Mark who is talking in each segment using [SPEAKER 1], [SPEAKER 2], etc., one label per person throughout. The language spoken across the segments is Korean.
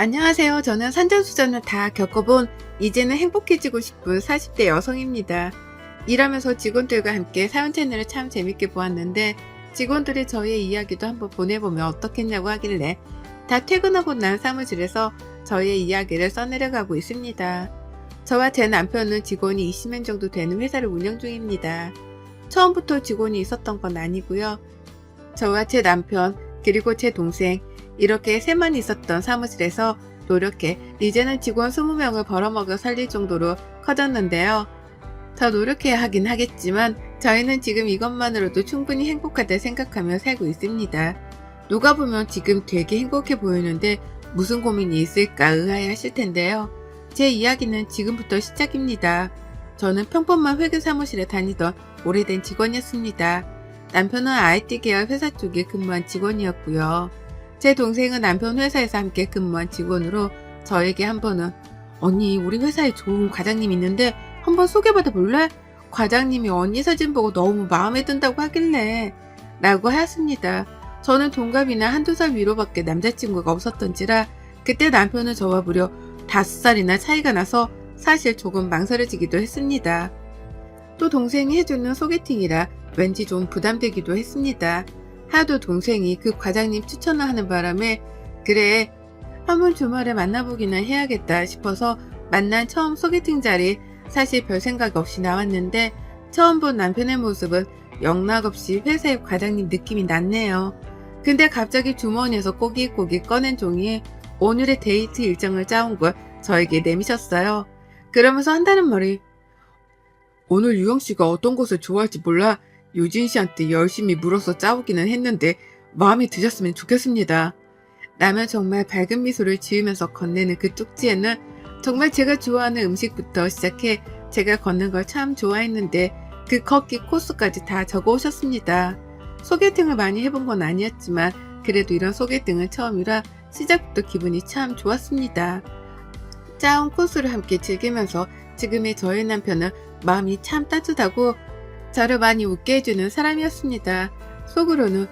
[SPEAKER 1] 안녕하세요. 저는 산전수전을 다 겪어본 이제는 행복해지고 싶은 40대 여성입니다. 일하면서 직원들과 함께 사연 채널을 참 재밌게 보았는데 직원들이 저의 이야기도 한번 보내보면 어떻겠냐고 하길래 다 퇴근하고 난 사무실에서 저의 이야기를 써내려가고 있습니다. 저와 제 남편은 직원이 20명 정도 되는 회사를 운영 중입니다. 처음부터 직원이 있었던 건 아니고요. 저와 제 남편 그리고 제 동생 이렇게 셋만 있었던 사무실에서 노력해 이제는 직원 20명을 벌어먹여 살릴 정도로 커졌는데요. 더 노력해야 하긴 하겠지만 저희는 지금 이것만으로도 충분히 행복하다 생각하며 살고 있습니다. 누가 보면 지금 되게 행복해 보이는데 무슨 고민이 있을까 의아해 하실 텐데요. 제 이야기는 지금부터 시작입니다. 저는 평범한 회계 사무실에 다니던 오래된 직원이었습니다. 남편은 IT 계열 회사 쪽에 근무한 직원이었고요. 제 동생은 남편 회사에서 함께 근무한 직원으로 저에게 한 번은 언니 우리 회사에 좋은 과장님 있는데 한번 소개받아 볼래? 과장님이 언니 사진 보고 너무 마음에 든다고 하길래 라고 하였습니다. 저는 동갑이나 한두 살 위로밖에 남자친구가 없었던지라 그때 남편은 저와 무려 5살이나 차이가 나서 사실 조금 망설여지기도 했습니다. 또 동생이 해주는 소개팅이라 왠지 좀 부담되기도 했습니다. 하도 동생이 그 과장님 추천을 하는 바람에 그래 한번 주말에 만나보기나 해야겠다 싶어서 만난 처음 소개팅 자리 사실 별 생각 없이 나왔는데 처음 본 남편의 모습은 영락없이 회사의 과장님 느낌이 났네요. 근데 갑자기 주머니에서 꼬깃꼬깃 꺼낸 종이에 오늘의 데이트 일정을 짜온 걸 저에게 내미셨어요. 그러면서 한다는 말이 오늘 유영씨가 어떤 곳을 좋아할지 몰라 유진씨한테 열심히 물어서 짜오기는 했는데 마음에 드셨으면 좋겠습니다. 라며 정말 밝은 미소를 지으면서 건네는 그 쪽지에는 정말 제가 좋아하는 음식부터 시작해 제가 걷는 걸 참 좋아했는데 그 걷기 코스까지 다 적어 오셨습니다. 소개팅을 많이 해본 건 아니었지만 그래도 이런 소개팅은 처음이라 시작부터 기분이 참 좋았습니다. 짜온 코스를 함께 즐기면서 지금의 저의 남편은 마음이 참 따뜻하고 저를 많이 웃게 해주는 사람이었습니다. 속으로는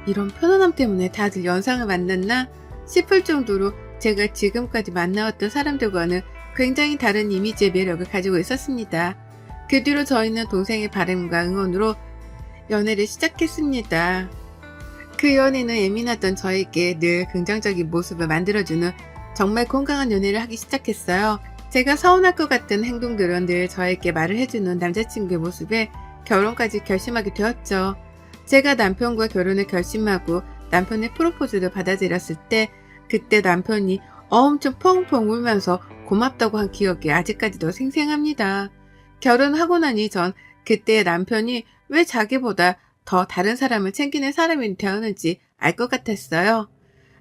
[SPEAKER 1] 이런 편안함 때문에 다들 연상을 만났나 싶을 정도로 제가 지금까지 만나왔던 사람들과는 굉장히 다른 이미지의 매력을 가지고 있었습니다. 그 뒤로 저희는 동생의 바람과 응원으로 연애를 시작했습니다. 그 연애는 예민하던 저에게 늘 긍정적인 모습을 만들어주는 정말 건강한 연애를 하기 시작했어요. 제가 서운할 것 같은 행동들은 늘 저에게 말을 해주는 남자친구의 모습에 결혼까지 결심하게 되었죠. 제가 남편과 결혼을 결심하고 남편의 프로포즈를 받아들였을 때 그때 남편이 엄청 펑펑 울면서 고맙다고 한 기억이 아직까지도 생생합니다. 결혼하고 나니 전 그때 남편이 왜 자기보다 더 다른 사람을 챙기는 사람이 되었는지 알 것 같았어요.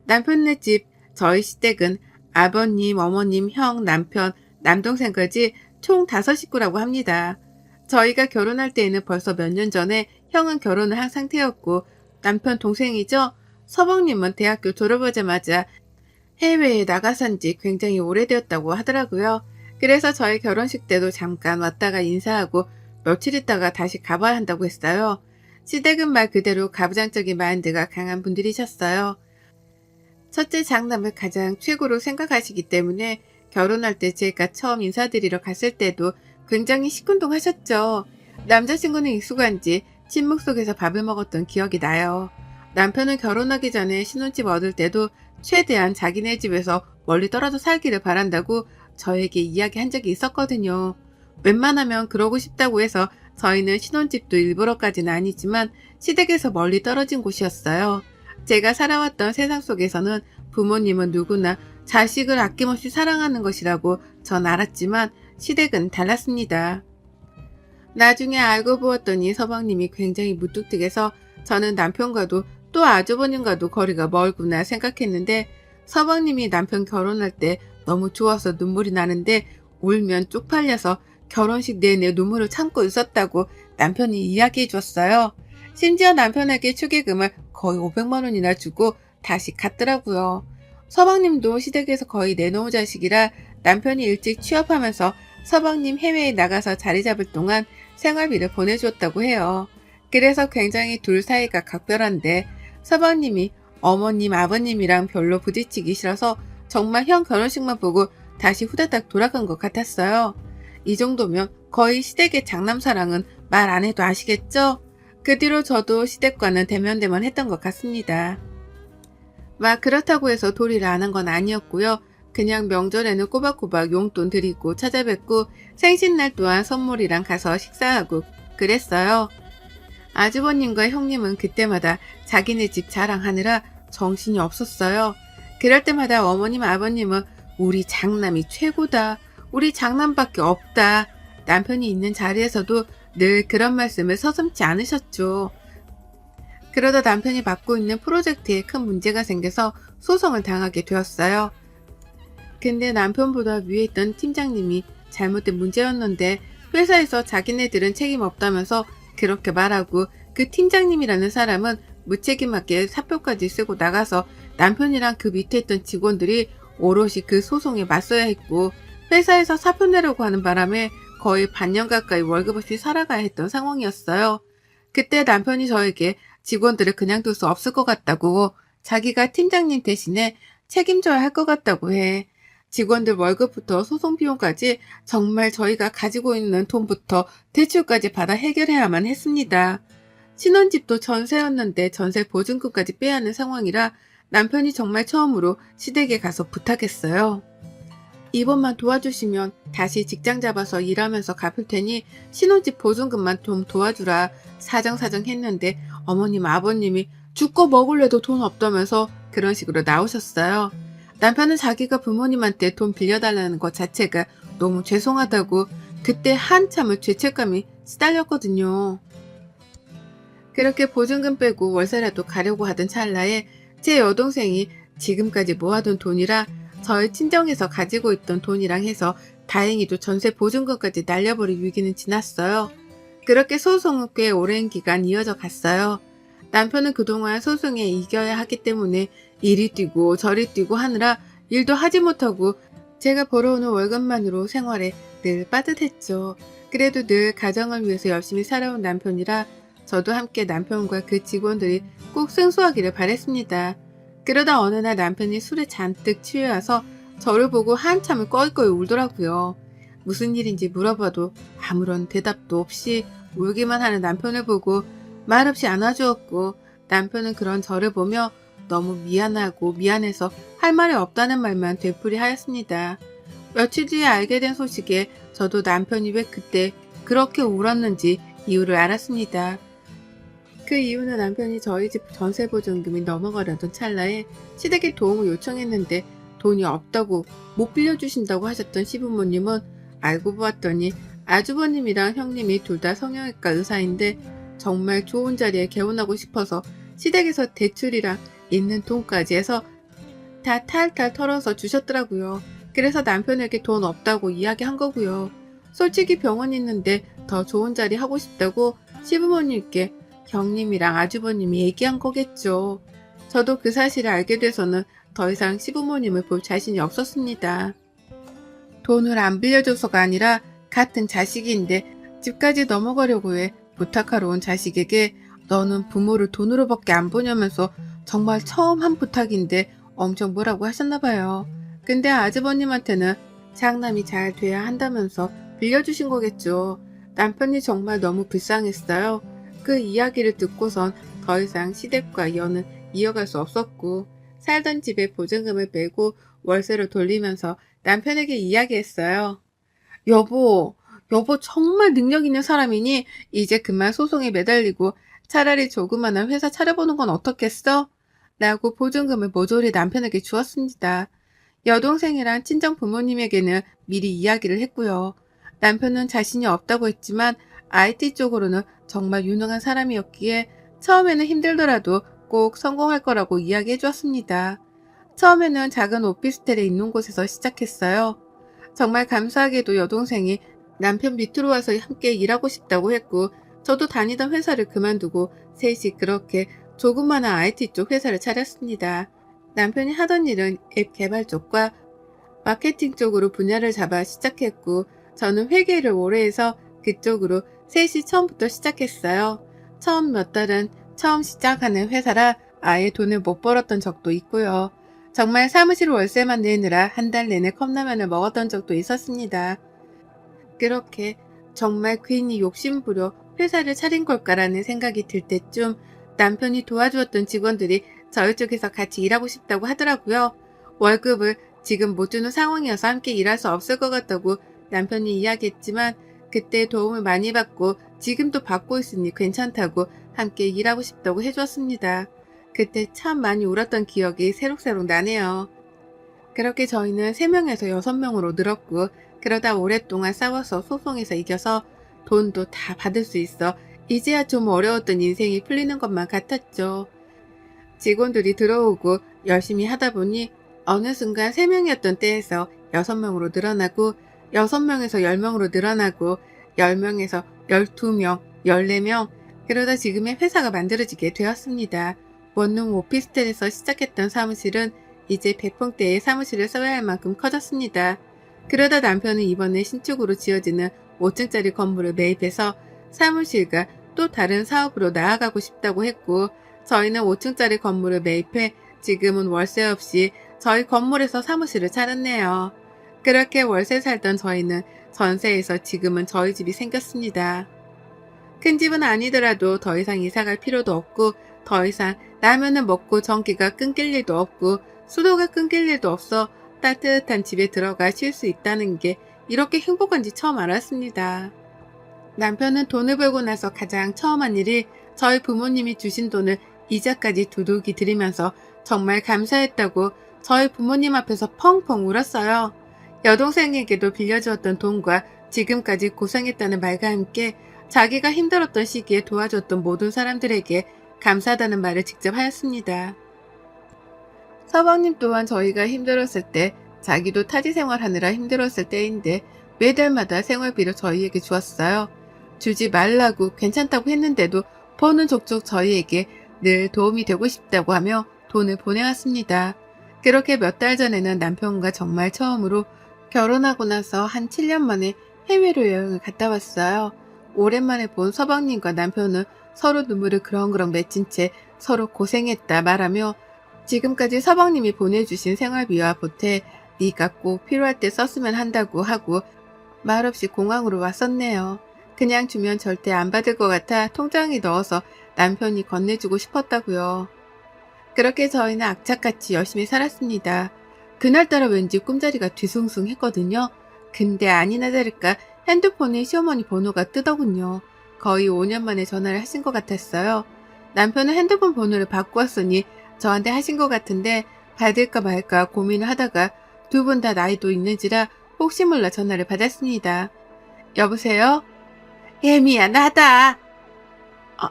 [SPEAKER 1] 남편네 집 저희 시댁은 아버님, 어머님, 형, 남편, 남동생까지 총 5식구라고 합니다. 저희가 결혼할 때에는 벌써 몇 년 전에 형은 결혼을 한 상태였고 남편 동생이죠. 서방님은 대학교 졸업하자마자 해외에 나가 산 지 굉장히 오래되었다고 하더라고요. 그래서 저희 결혼식 때도 잠깐 왔다가 인사하고 며칠 있다가 다시 가봐야 한다고 했어요. 시댁은 말 그대로 가부장적인 마인드가 강한 분들이셨어요. 첫째 장남을 가장 최고로 생각하시기 때문에 결혼할 때 제가 처음 인사드리러 갔을 때도 굉장히 시큰둥하셨죠. 남자친구는 익숙한지 침묵 속에서 밥을 먹었던 기억이 나요. 남편은 결혼하기 전에 신혼집 얻을 때도 최대한 자기네 집에서 멀리 떨어져 살기를 바란다고 저에게 이야기한 적이 있었거든요. 웬만하면 그러고 싶다고 해서 저희는 신혼집도 일부러까지는 아니지만 시댁에서 멀리 떨어진 곳이었어요. 제가 살아왔던 세상 속에서는 부모님은 누구나 자식을 아낌없이 사랑하는 것이라고 전 알았지만 시댁은 달랐습니다. 나중에 알고 보았더니 서방님이 굉장히 무뚝뚝해서 저는 남편과도 또 아주버님과도 거리가 멀구나 생각했는데 서방님이 남편 결혼할 때 너무 좋아서 눈물이 나는데 울면 쪽팔려서 결혼식 내내 눈물을 참고 있었다고 남편이 이야기해 줬어요. 심지어 남편에게 축의금을 거의 500만 원이나 주고 다시 갔더라고요. 서방님도 시댁에서 거의 내놓은 자식이라 남편이 일찍 취업하면서 서방님 해외에 나가서 자리 잡을 동안 생활비를 보내주었다고 해요. 그래서 굉장히 둘 사이가 각별한데 서방님이 어머님, 아버님이랑 별로 부딪히기 싫어서 정말 형 결혼식만 보고 다시 후다닥 돌아간 것 같았어요. 이 정도면 거의 시댁의 장남사랑은 말 안 해도 아시겠죠? 그 뒤로 저도 시댁과는 대면대면 했던 것 같습니다. 막 그렇다고 해서 도리를 안 한 건 아니었고요. 그냥 명절에는 꼬박꼬박 용돈 드리고 찾아뵙고 생신날 또한 선물이랑 가서 식사하고 그랬어요. 아주버님과 형님은 그때마다 자기네 집 자랑하느라 정신이 없었어요. 그럴 때마다 어머님 아버님은 우리 장남이 최고다. 우리 장남밖에 없다. 남편이 있는 자리에서도 늘 그런 말씀을 서슴지 않으셨죠. 그러다 남편이 맡고 있는 프로젝트에 큰 문제가 생겨서 소송을 당하게 되었어요. 근데 남편보다 위에 있던 팀장님이 잘못된 문제였는데 회사에서 자기네들은 책임 없다면서 그렇게 말하고 그 팀장님이라는 사람은 무책임하게 사표까지 쓰고 나가서 남편이랑 그 밑에 있던 직원들이 오롯이 그 소송에 맞서야 했고 회사에서 사표 내려고 하는 바람에 거의 반년 가까이 월급 없이 살아가야 했던 상황이었어요. 그때 남편이 저에게 직원들을 그냥 둘 수 없을 것 같다고 자기가 팀장님 대신에 책임져야 할 것 같다고 해. 직원들 월급부터 소송 비용까지 정말 저희가 가지고 있는 돈부터 대출까지 받아 해결해야만 했습니다. 신혼집도 전세였는데 전세 보증금까지 빼야 하는 상황이라 남편이 정말 처음으로 시댁에 가서 부탁했어요. 이번만 도와주시면 다시 직장 잡아서 일하면서 갚을 테니 신혼집 보증금만 좀 도와주라 사정사정 했는데 어머님 아버님이 죽고 먹을래도 돈 없다면서 그런 식으로 나오셨어요. 남편은 자기가 부모님한테 돈 빌려달라는 것 자체가 너무 죄송하다고 그때 한참을 죄책감이 시달렸거든요. 그렇게 보증금 빼고 월세라도 가려고 하던 찰나에 제 여동생이 지금까지 모아둔 돈이라 저희 친정에서 가지고 있던 돈이랑 해서 다행히도 전세 보증금까지 날려버릴 위기는 지났어요. 그렇게 소송은 꽤 오랜 기간 이어져 갔어요. 남편은 그동안 소송에 이겨야 하기 때문에 이리 뛰고 저리 뛰고 하느라 일도 하지 못하고 제가 벌어오는 월급만으로 생활에 늘 빠듯했죠. 그래도 늘 가정을 위해서 열심히 살아온 남편이라 저도 함께 남편과 그 직원들이 꼭 승소하기를 바랬습니다. 그러다 어느 날 남편이 술에 잔뜩 취해와서 저를 보고 한참을 껄껄 울더라고요. 무슨 일인지 물어봐도 아무런 대답도 없이 울기만 하는 남편을 보고 말없이 안아주었고 남편은 그런 저를 보며 너무 미안하고 미안해서 할 말이 없다는 말만 되풀이하였습니다. 며칠 뒤에 알게 된 소식에 저도 남편이 왜 그때 그렇게 울었는지 이유를 알았습니다. 그 이유는 남편이 저희 집 전세보증금이 넘어가려던 찰나에 시댁에 도움을 요청했는데 돈이 없다고 못 빌려주신다고 하셨던 시부모님은 알고 보았더니 아주버님이랑 형님이 둘 다 성형외과 의사인데 정말 좋은 자리에 개원하고 싶어서 시댁에서 대출이랑 있는 돈까지 해서 다 탈탈 털어서 주셨더라고요. 그래서 남편에게 돈 없다고 이야기한 거고요. 솔직히 병원 있는데 더 좋은 자리 하고 싶다고 시부모님께 형님이랑 아주버님이 얘기한 거겠죠. 저도 그 사실을 알게 돼서는 더 이상 시부모님을 볼 자신이 없었습니다. 돈을 안 빌려줘서가 아니라 같은 자식인데 집까지 넘어가려고 해 부탁하러 온 자식에게 너는 부모를 돈으로밖에 안 보냐면서 정말 처음 한 부탁인데 엄청 뭐라고 하셨나 봐요. 근데 아주버님한테는 장남이 잘 돼야 한다면서 빌려주신 거겠죠. 남편이 정말 너무 불쌍했어요. 그 이야기를 듣고선 더 이상 시댁과 연은 이어갈 수 없었고 살던 집에 보증금을 빼고 월세로 돌리면서 남편에게 이야기했어요. 여보 정말 능력 있는 사람이니 이제 그만 소송에 매달리고 차라리 조그마한 회사 차려보는 건 어떻겠어? 라고 보증금을 모조리 남편에게 주었습니다. 여동생이랑 친정 부모님에게는 미리 이야기를 했고요. 남편은 자신이 없다고 했지만 IT 쪽으로는 정말 유능한 사람이었기에 처음에는 힘들더라도 꼭 성공할 거라고 이야기해 주었습니다. 처음에는 작은 오피스텔에 있는 곳에서 시작했어요. 정말 감사하게도 여동생이 남편 밑으로 와서 함께 일하고 싶다고 했고 저도 다니던 회사를 그만두고 셋이 그렇게 조그마한 IT 쪽 회사를 차렸습니다. 남편이 하던 일은 앱 개발 쪽과 마케팅 쪽으로 분야를 잡아 시작했고 저는 회계를 오래 해서 그쪽으로 셋이 처음부터 시작했어요. 처음 몇 달은 처음 시작하는 회사라 아예 돈을 못 벌었던 적도 있고요. 정말 사무실 월세만 내느라 한 달 내내 컵라면을 먹었던 적도 있었습니다. 그렇게 정말 괜히 욕심부려 회사를 차린 걸까라는 생각이 들 때쯤 남편이 도와주었던 직원들이 저희 쪽에서 같이 일하고 싶다고 하더라고요. 월급을 지금 못 주는 상황이어서 함께 일할 수 없을 것 같다고 남편이 이야기했지만 그때 도움을 많이 받고 지금도 받고 있으니 괜찮다고 함께 일하고 싶다고 해주었습니다. 그때 참 많이 울었던 기억이 새록새록 나네요. 그렇게 저희는 3명에서 6명으로 늘었고 그러다 오랫동안 싸워서 소송에서 이겨서 돈도 다 받을 수 있어 이제야 좀 어려웠던 인생이 풀리는 것만 같았죠. 직원들이 들어오고 열심히 하다 보니 어느 순간 3명이었던 때에서 6명으로 늘어나고 6명에서 10명으로 늘어나고 10명에서 12명, 14명 그러다 지금의 회사가 만들어지게 되었습니다. 원룸 오피스텔에서 시작했던 사무실은 이제 백평대의 사무실을 써야 할 만큼 커졌습니다. 그러다 남편은 이번에 신축으로 지어지는 5층짜리 건물을 매입해서 사무실과 또 다른 사업으로 나아가고 싶다고 했고 저희는 5층짜리 건물을 매입해 지금은 월세 없이 저희 건물에서 사무실을 차렸네요. 그렇게 월세 살던 저희는 전세에서 지금은 저희 집이 생겼습니다. 큰 집은 아니더라도 더 이상 이사갈 필요도 없고 더 이상 라면을 먹고 전기가 끊길 일도 없고 수도가 끊길 일도 없어 따뜻한 집에 들어가 쉴 수 있다는 게 이렇게 행복한지 처음 알았습니다. 남편은 돈을 벌고 나서 가장 처음 한 일이 저희 부모님이 주신 돈을 이자까지 두둑이 드리면서 정말 감사했다고 저희 부모님 앞에서 펑펑 울었어요. 여동생에게도 빌려주었던 돈과 지금까지 고생했다는 말과 함께 자기가 힘들었던 시기에 도와줬던 모든 사람들에게 감사하다는 말을 직접 하였습니다. 서방님 또한 저희가 힘들었을 때 자기도 타지 생활하느라 힘들었을 때인데 매달마다 생활비를 저희에게 주었어요. 주지 말라고 괜찮다고 했는데도 버는 족족 저희에게 늘 도움이 되고 싶다고 하며 돈을 보내왔습니다. 그렇게 몇 달 전에는 남편과 정말 처음으로 결혼하고 나서 한 7년 만에 해외로 여행을 갔다 왔어요. 오랜만에 본 서방님과 남편은 서로 눈물을 그렁그렁 맺힌 채 서로 고생했다 말하며 지금까지 서방님이 보내주신 생활비와 보태 네가 꼭 필요할 때 썼으면 한다고 하고 말없이 공항으로 왔었네요. 그냥 주면 절대 안 받을 것 같아 통장에 넣어서 남편이 건네주고 싶었다고요. 그렇게 저희는 악착같이 열심히 살았습니다. 그날따라 왠지 꿈자리가 뒤숭숭했거든요. 근데 아니나 다를까 핸드폰에 시어머니 번호가 뜨더군요. 거의 5년 만에 전화를 하신 것 같았어요. 남편은 핸드폰 번호를 바꾸었으니 저한테 하신 것 같은데 받을까 말까 고민을 하다가 두 분 다 나이도 있는지라 혹시 몰라 전화를 받았습니다. 여보세요? 예미야 나다.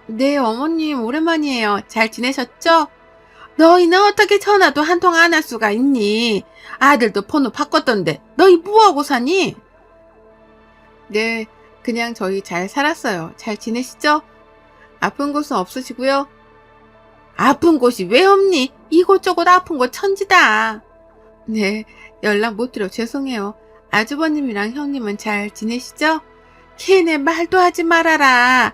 [SPEAKER 1] 네 어머님 오랜만이에요. 잘 지내셨죠? 너희는 어떻게 전화도 한 통 안 할 수가 있니? 아들도 번호 바꿨던데 너희 뭐하고 사니? 네 그냥 저희 잘 살았어요. 잘 지내시죠? 아픈 곳은 없으시고요? 아픈 곳이 왜 없니? 이곳저곳 아픈 곳 천지다. 네 연락 못 드려 죄송해요. 아주버님이랑 형님은 잘 지내시죠? 걔네 말도 하지 말아라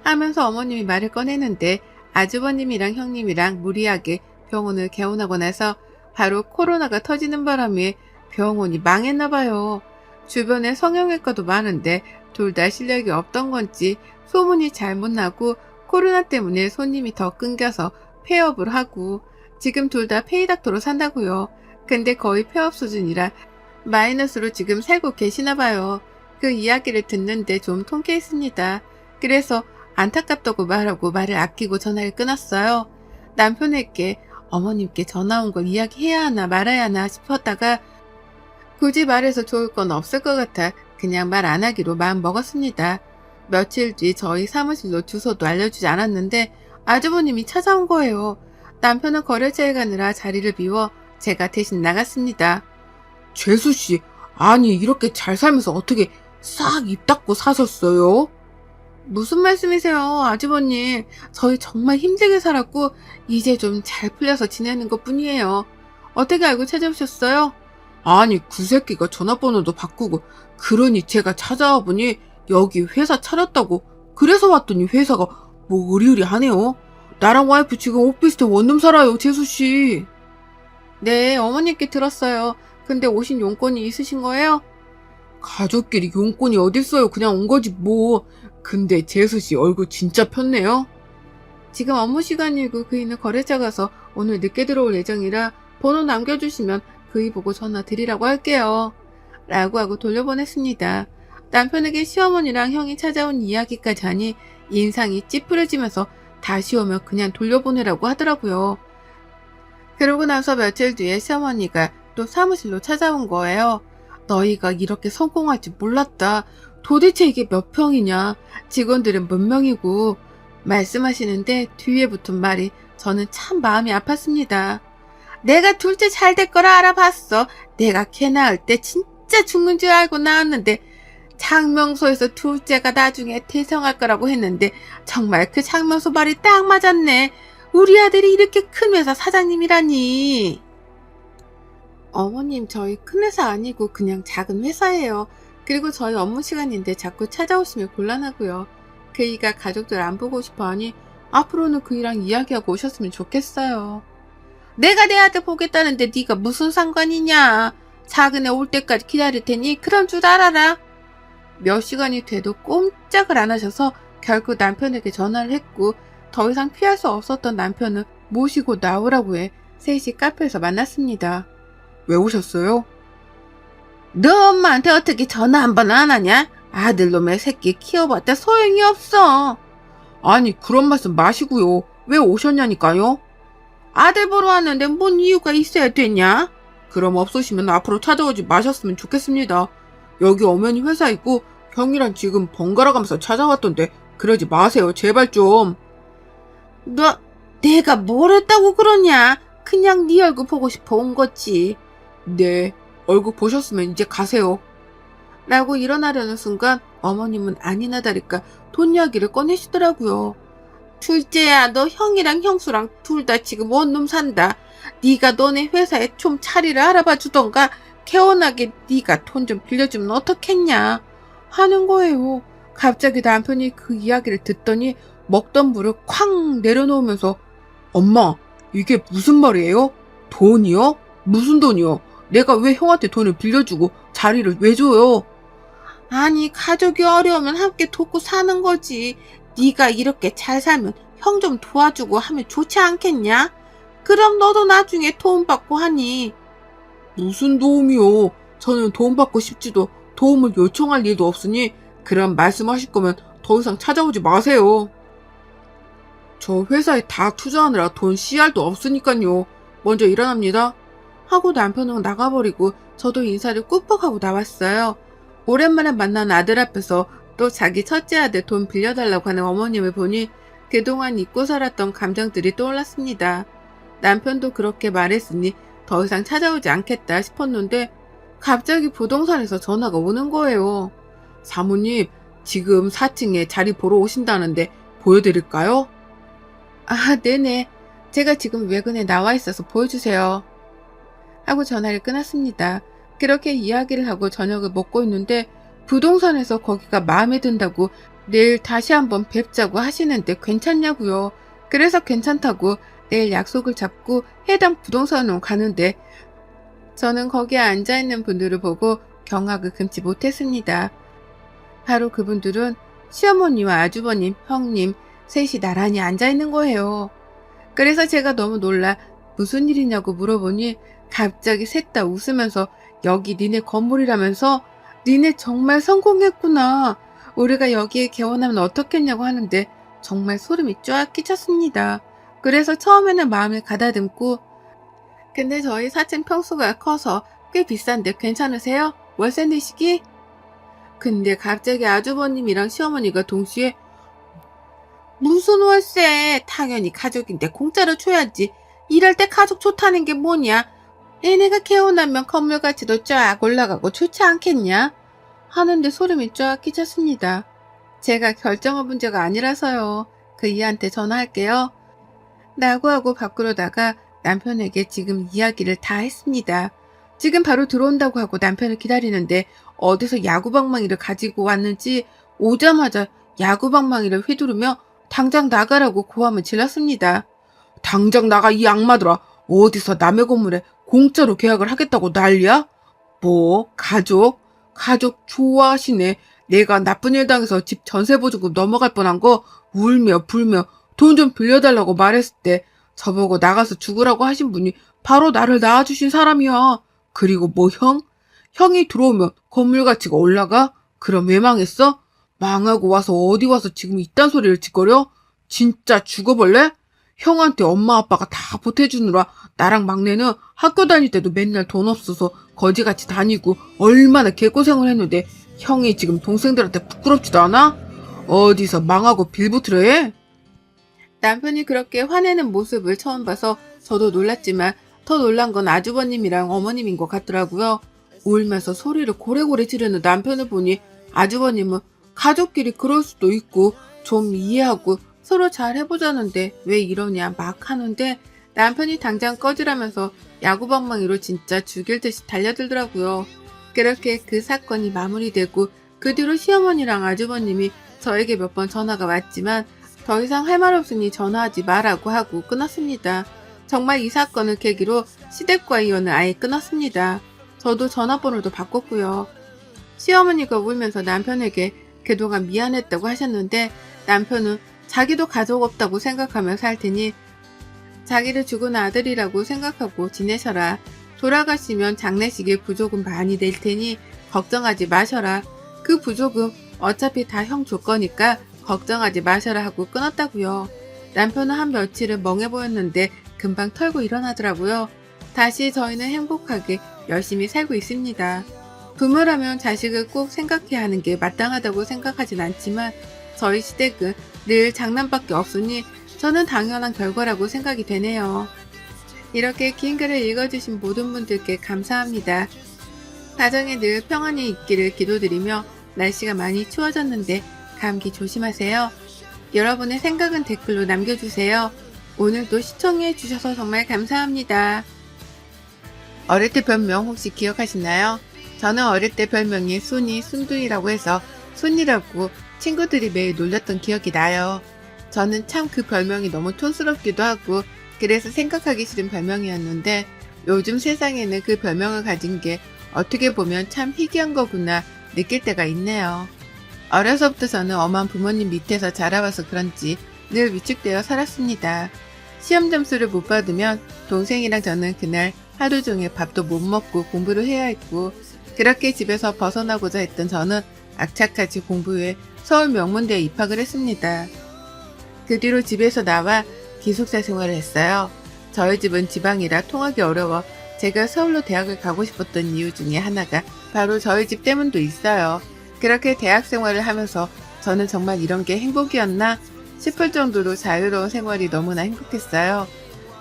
[SPEAKER 1] 하면서 어머님이 말을 꺼내는데 아주버님이랑 형님이랑 무리하게 병원을 개원하고 나서 바로 코로나가 터지는 바람에 병원이 망했나봐요. 주변에 성형외과도 많은데 둘 다 실력이 없던 건지 소문이 잘못 나고 코로나 때문에 손님이 더 끊겨서 폐업을 하고 지금 둘 다 페이닥터로 산다고요. 근데 거의 폐업 수준이라 마이너스로 지금 살고 계시나봐요. 그 이야기를 듣는데 좀 통쾌했습니다. 그래서 안타깝다고 말하고 말을 아끼고 전화를 끊었어요. 남편에게 어머님께 전화 온 걸 이야기해야 하나 말아야 하나 싶었다가 굳이 말해서 좋을 건 없을 것 같아 그냥 말 안 하기로 마음 먹었습니다. 며칠 뒤 저희 사무실로 주소도 알려주지 않았는데 아주버님이 찾아온 거예요. 남편은 거래처에 가느라 자리를 비워 제가 대신 나갔습니다.
[SPEAKER 2] 재수씨, 아니 이렇게 잘 살면서 어떻게 싹 입 닫고 사셨어요?
[SPEAKER 1] 무슨 말씀이세요 아주버님. 저희 정말 힘들게 살았고 이제 좀 잘 풀려서 지내는 것 뿐이에요. 어떻게 알고 찾아오셨어요?
[SPEAKER 2] 아니 그 새끼가 전화번호도 바꾸고 그러니 제가 찾아와 보니 여기 회사 차렸다고 그래서 왔더니 회사가 뭐 으리으리하네요. 나랑 와이프 지금 오피스텔 원룸 살아요 재수씨.
[SPEAKER 1] 네, 어머님께 들었어요. 근데 오신 용건이 있으신 거예요?
[SPEAKER 2] 가족끼리 용건이 어딨어요. 그냥 온 거지 뭐. 근데 재수씨 얼굴 진짜 폈네요.
[SPEAKER 1] 지금 업무 시간이고 그이는 거래처 가서 오늘 늦게 들어올 예정이라 번호 남겨주시면 그이 보고 전화 드리라고 할게요. 라고 하고 돌려보냈습니다. 남편에게 시어머니랑 형이 찾아온 이야기까지 하니 인상이 찌푸려지면서 다시 오면 그냥 돌려보내라고 하더라고요. 그러고 나서 며칠 뒤에 시어머니가 또 사무실로 찾아온 거예요. 너희가 이렇게 성공할 줄 몰랐다. 도대체 이게 몇 평이냐? 직원들은 몇 명이고. 말씀하시는데 뒤에 붙은 말이 저는 참 마음이 아팠습니다. 내가 둘째 잘 될 거라 알아봤어. 내가 걔 낳을 때 진짜 죽는 줄 알고 낳았는데 장명소에서 둘째가 나중에 태생할 거라고 했는데 정말 그 장명소 말이 딱 맞았네. 우리 아들이 이렇게 큰 회사 사장님이라니. 어머님, 저희 큰 회사 아니고 그냥 작은 회사예요. 그리고 저희 업무 시간인데 자꾸 찾아오시면 곤란하고요. 그이가 가족들 안 보고 싶어 하니 앞으로는 그이랑 이야기하고 오셨으면 좋겠어요. 내가 내 아들 보겠다는데 네가 무슨 상관이냐. 작은 애 올 때까지 기다릴 테니 그런 줄 알아라. 몇 시간이 돼도 꼼짝을 안 하셔서 결국 남편에게 전화를 했고 더 이상 피할 수 없었던 남편은 모시고 나오라고 해 셋이 카페에서 만났습니다.
[SPEAKER 2] 왜 오셨어요?
[SPEAKER 1] 너 엄마한테 어떻게 전화 한 번 안 하냐? 아들놈의 새끼 키워봤자 소용이 없어.
[SPEAKER 2] 아니 그런 말씀 마시고요. 왜 오셨냐니까요?
[SPEAKER 1] 아들 보러 왔는데 뭔 이유가 있어야 되냐?
[SPEAKER 2] 그럼 없으시면 앞으로 찾아오지 마셨으면 좋겠습니다. 여기 엄연히 회사 있고 형이랑 지금 번갈아 가면서 찾아왔던데 그러지 마세요. 제발 좀.
[SPEAKER 1] 내가 뭘 했다고 그러냐? 그냥 네 얼굴 보고 싶어 온 거지.
[SPEAKER 2] 네, 얼굴 보셨으면 이제 가세요.
[SPEAKER 1] 라고 일어나려는 순간 어머님은 아니나 다를까 돈 이야기를 꺼내시더라고요. 둘째야, 너 형이랑 형수랑 둘 다 지금 원룸 산다. 네가 너네 회사에 좀 자리를 알아봐 주던가 개원하게 네가 돈 좀 빌려주면 어떻겠냐 하는 거예요. 갑자기 남편이 그 이야기를 듣더니 먹던 물을 쾅 내려놓으면서
[SPEAKER 2] 엄마, 이게 무슨 말이에요? 돈이요? 무슨 돈이요? 내가 왜 형한테 돈을 빌려주고 자리를 왜 줘요?
[SPEAKER 1] 아니, 가족이 어려우면 함께 돕고 사는 거지. 네가 이렇게 잘 살면 형 좀 도와주고 하면 좋지 않겠냐? 그럼 너도 나중에 도움받고 하니.
[SPEAKER 2] 무슨 도움이요? 저는 도움받고 싶지도 도움을 요청할 일도 없으니 그런 말씀하실 거면 더 이상 찾아오지 마세요. 저 회사에 다 투자하느라 돈 씨알도 없으니까요. 먼저 일어납니다.
[SPEAKER 1] 하고 남편은 나가버리고 저도 인사를 꾹꾹 하고 나왔어요. 오랜만에 만난 아들 앞에서 또 자기 첫째 아들 돈 빌려달라고 하는 어머님을 보니 그동안 잊고 살았던 감정들이 떠올랐습니다. 남편도 그렇게 말했으니 더 이상 찾아오지 않겠다 싶었는데 갑자기 부동산에서 전화가 오는 거예요.
[SPEAKER 2] 사모님, 지금 4층에 자리 보러 오신다는데 보여드릴까요?
[SPEAKER 1] 아, 네네. 제가 지금 외근에 나와 있어서 보여주세요. 하고 전화를 끊었습니다. 그렇게 이야기를 하고 저녁을 먹고 있는데 부동산에서 거기가 마음에 든다고 내일 다시 한번 뵙자고 하시는데 괜찮냐고요. 그래서 괜찮다고 내일 약속을 잡고 해당 부동산으로 가는데 저는 거기에 앉아있는 분들을 보고 경악을 금치 못했습니다. 바로 그분들은 시어머니와 아주버님, 형님 셋이 나란히 앉아있는 거예요. 그래서 제가 너무 놀라 무슨 일이냐고 물어보니 갑자기 셋 다 웃으면서 여기 니네 건물이라면서 니네 정말 성공했구나. 우리가 여기에 개원하면 어떻겠냐고 하는데 정말 소름이 쫙 끼쳤습니다. 그래서 처음에는 마음을 가다듬고 근데 저희 4층 평수가 커서 꽤 비싼데 괜찮으세요? 월세 내시기? 근데 갑자기 아주버님이랑 시어머니가 동시에 무슨 월세? 당연히 가족인데 공짜로 줘야지. 이럴 때 가족 좋다는 게 뭐냐? 얘네가 개원하면 건물 가치도 쫙 올라가고 좋지 않겠냐? 하는데 소름이 쫙 끼쳤습니다. 제가 결정할 문제가 아니라서요. 그 이한테 전화할게요. 라고 하고 밖으로 나가 남편에게 지금 이야기를 다 했습니다. 지금 바로 들어온다고 하고 남편을 기다리는데 어디서 야구방망이를 가지고 왔는지 오자마자 야구방망이를 휘두르며 당장 나가라고 고함을 질렀습니다.
[SPEAKER 2] 당장 나가 이 악마들아. 어디서 남의 건물에 공짜로 계약을 하겠다고 난리야? 뭐 가족 좋아하시네. 내가 나쁜 일 당해서 집 전세보증금 넘어갈 뻔한 거 울며 불며 돈 좀 빌려달라고 말했을 때 저보고 나가서 죽으라고 하신 분이 바로 나를 낳아주신 사람이야. 그리고 뭐 형이 들어오면 건물 가치가 올라가? 그럼 왜 망했어? 망하고 와서 어디 와서 지금 이딴 소리를 짓거려? 진짜 죽어볼래? 형한테 엄마 아빠가 다 보태주느라 나랑 막내는 학교 다닐 때도 맨날 돈 없어서 거지같이 다니고 얼마나 개고생을 했는데 형이 지금 동생들한테 부끄럽지도 않아? 어디서 망하고 빌붙으려 해?
[SPEAKER 1] 남편이 그렇게 화내는 모습을 처음 봐서 저도 놀랐지만 더 놀란 건 아주버님이랑 어머님인 것 같더라고요. 울면서 소리를 고래고래 지르는 남편을 보니 아주버님은 가족끼리 그럴 수도 있고 좀 이해하고 서로 잘 해보자는데 왜 이러냐 막 하는데 남편이 당장 꺼지라면서 야구방망이로 진짜 죽일 듯이 달려들더라고요. 그렇게 그 사건이 마무리되고 그 뒤로 시어머니랑 아주버님이 저에게 몇 번 전화가 왔지만 더 이상 할 말 없으니 전화하지 말라고 하고 끊었습니다. 정말 이 사건을 계기로 시댁과 이혼을 아예 끊었습니다. 저도 전화번호도 바꿨고요. 시어머니가 울면서 남편에게 그동안 미안했다고 하셨는데 남편은 자기도 가족 없다고 생각하며 살 테니 자기를 죽은 아들이라고 생각하고 지내셔라. 돌아가시면 장례식에 부조금 많이 낼 테니 걱정하지 마셔라. 그 부조금 어차피 다 형 줄 거니까 걱정하지 마셔라 하고 끊었다고요. 남편은 한 며칠은 멍해 보였는데 금방 털고 일어나더라고요. 다시 저희는 행복하게 열심히 살고 있습니다. 부모라면 자식을 꼭 생각해야 하는 게 마땅하다고 생각하진 않지만 저희 시댁은 늘 장난밖에 없으니 저는 당연한 결과라고 생각이 되네요. 이렇게 긴 글을 읽어주신 모든 분들께 감사합니다. 가정에 늘 평안이 있기를 기도드리며 날씨가 많이 추워졌는데 감기 조심하세요. 여러분의 생각은 댓글로 남겨주세요. 오늘도 시청해주셔서 정말 감사합니다. 어릴 때 별명 혹시 기억하시나요? 저는 어릴 때 별명이 순이, 순둥이라고 해서 순이라고 친구들이 매일 놀렸던 기억이 나요. 저는 참 그 별명이 너무 촌스럽기도 하고 그래서 생각하기 싫은 별명이었는데 요즘 세상에는 그 별명을 가진 게 어떻게 보면 참 희귀한 거구나 느낄 때가 있네요. 어려서부터 저는 엄한 부모님 밑에서 자라와서 그런지 늘 위축되어 살았습니다. 시험 점수를 못 받으면 동생이랑 저는 그날 하루 종일 밥도 못 먹고 공부를 해야 했고 그렇게 집에서 벗어나고자 했던 저는 악착같이 공부해 서울 명문대에 입학을 했습니다. 그 뒤로 집에서 나와 기숙사 생활을 했어요. 저희 집은 지방이라 통하기 어려워 제가 서울로 대학을 가고 싶었던 이유 중에 하나가 바로 저희 집 때문도 있어요. 그렇게 대학 생활을 하면서 저는 정말 이런 게 행복이었나 싶을 정도로 자유로운 생활이 너무나 행복했어요.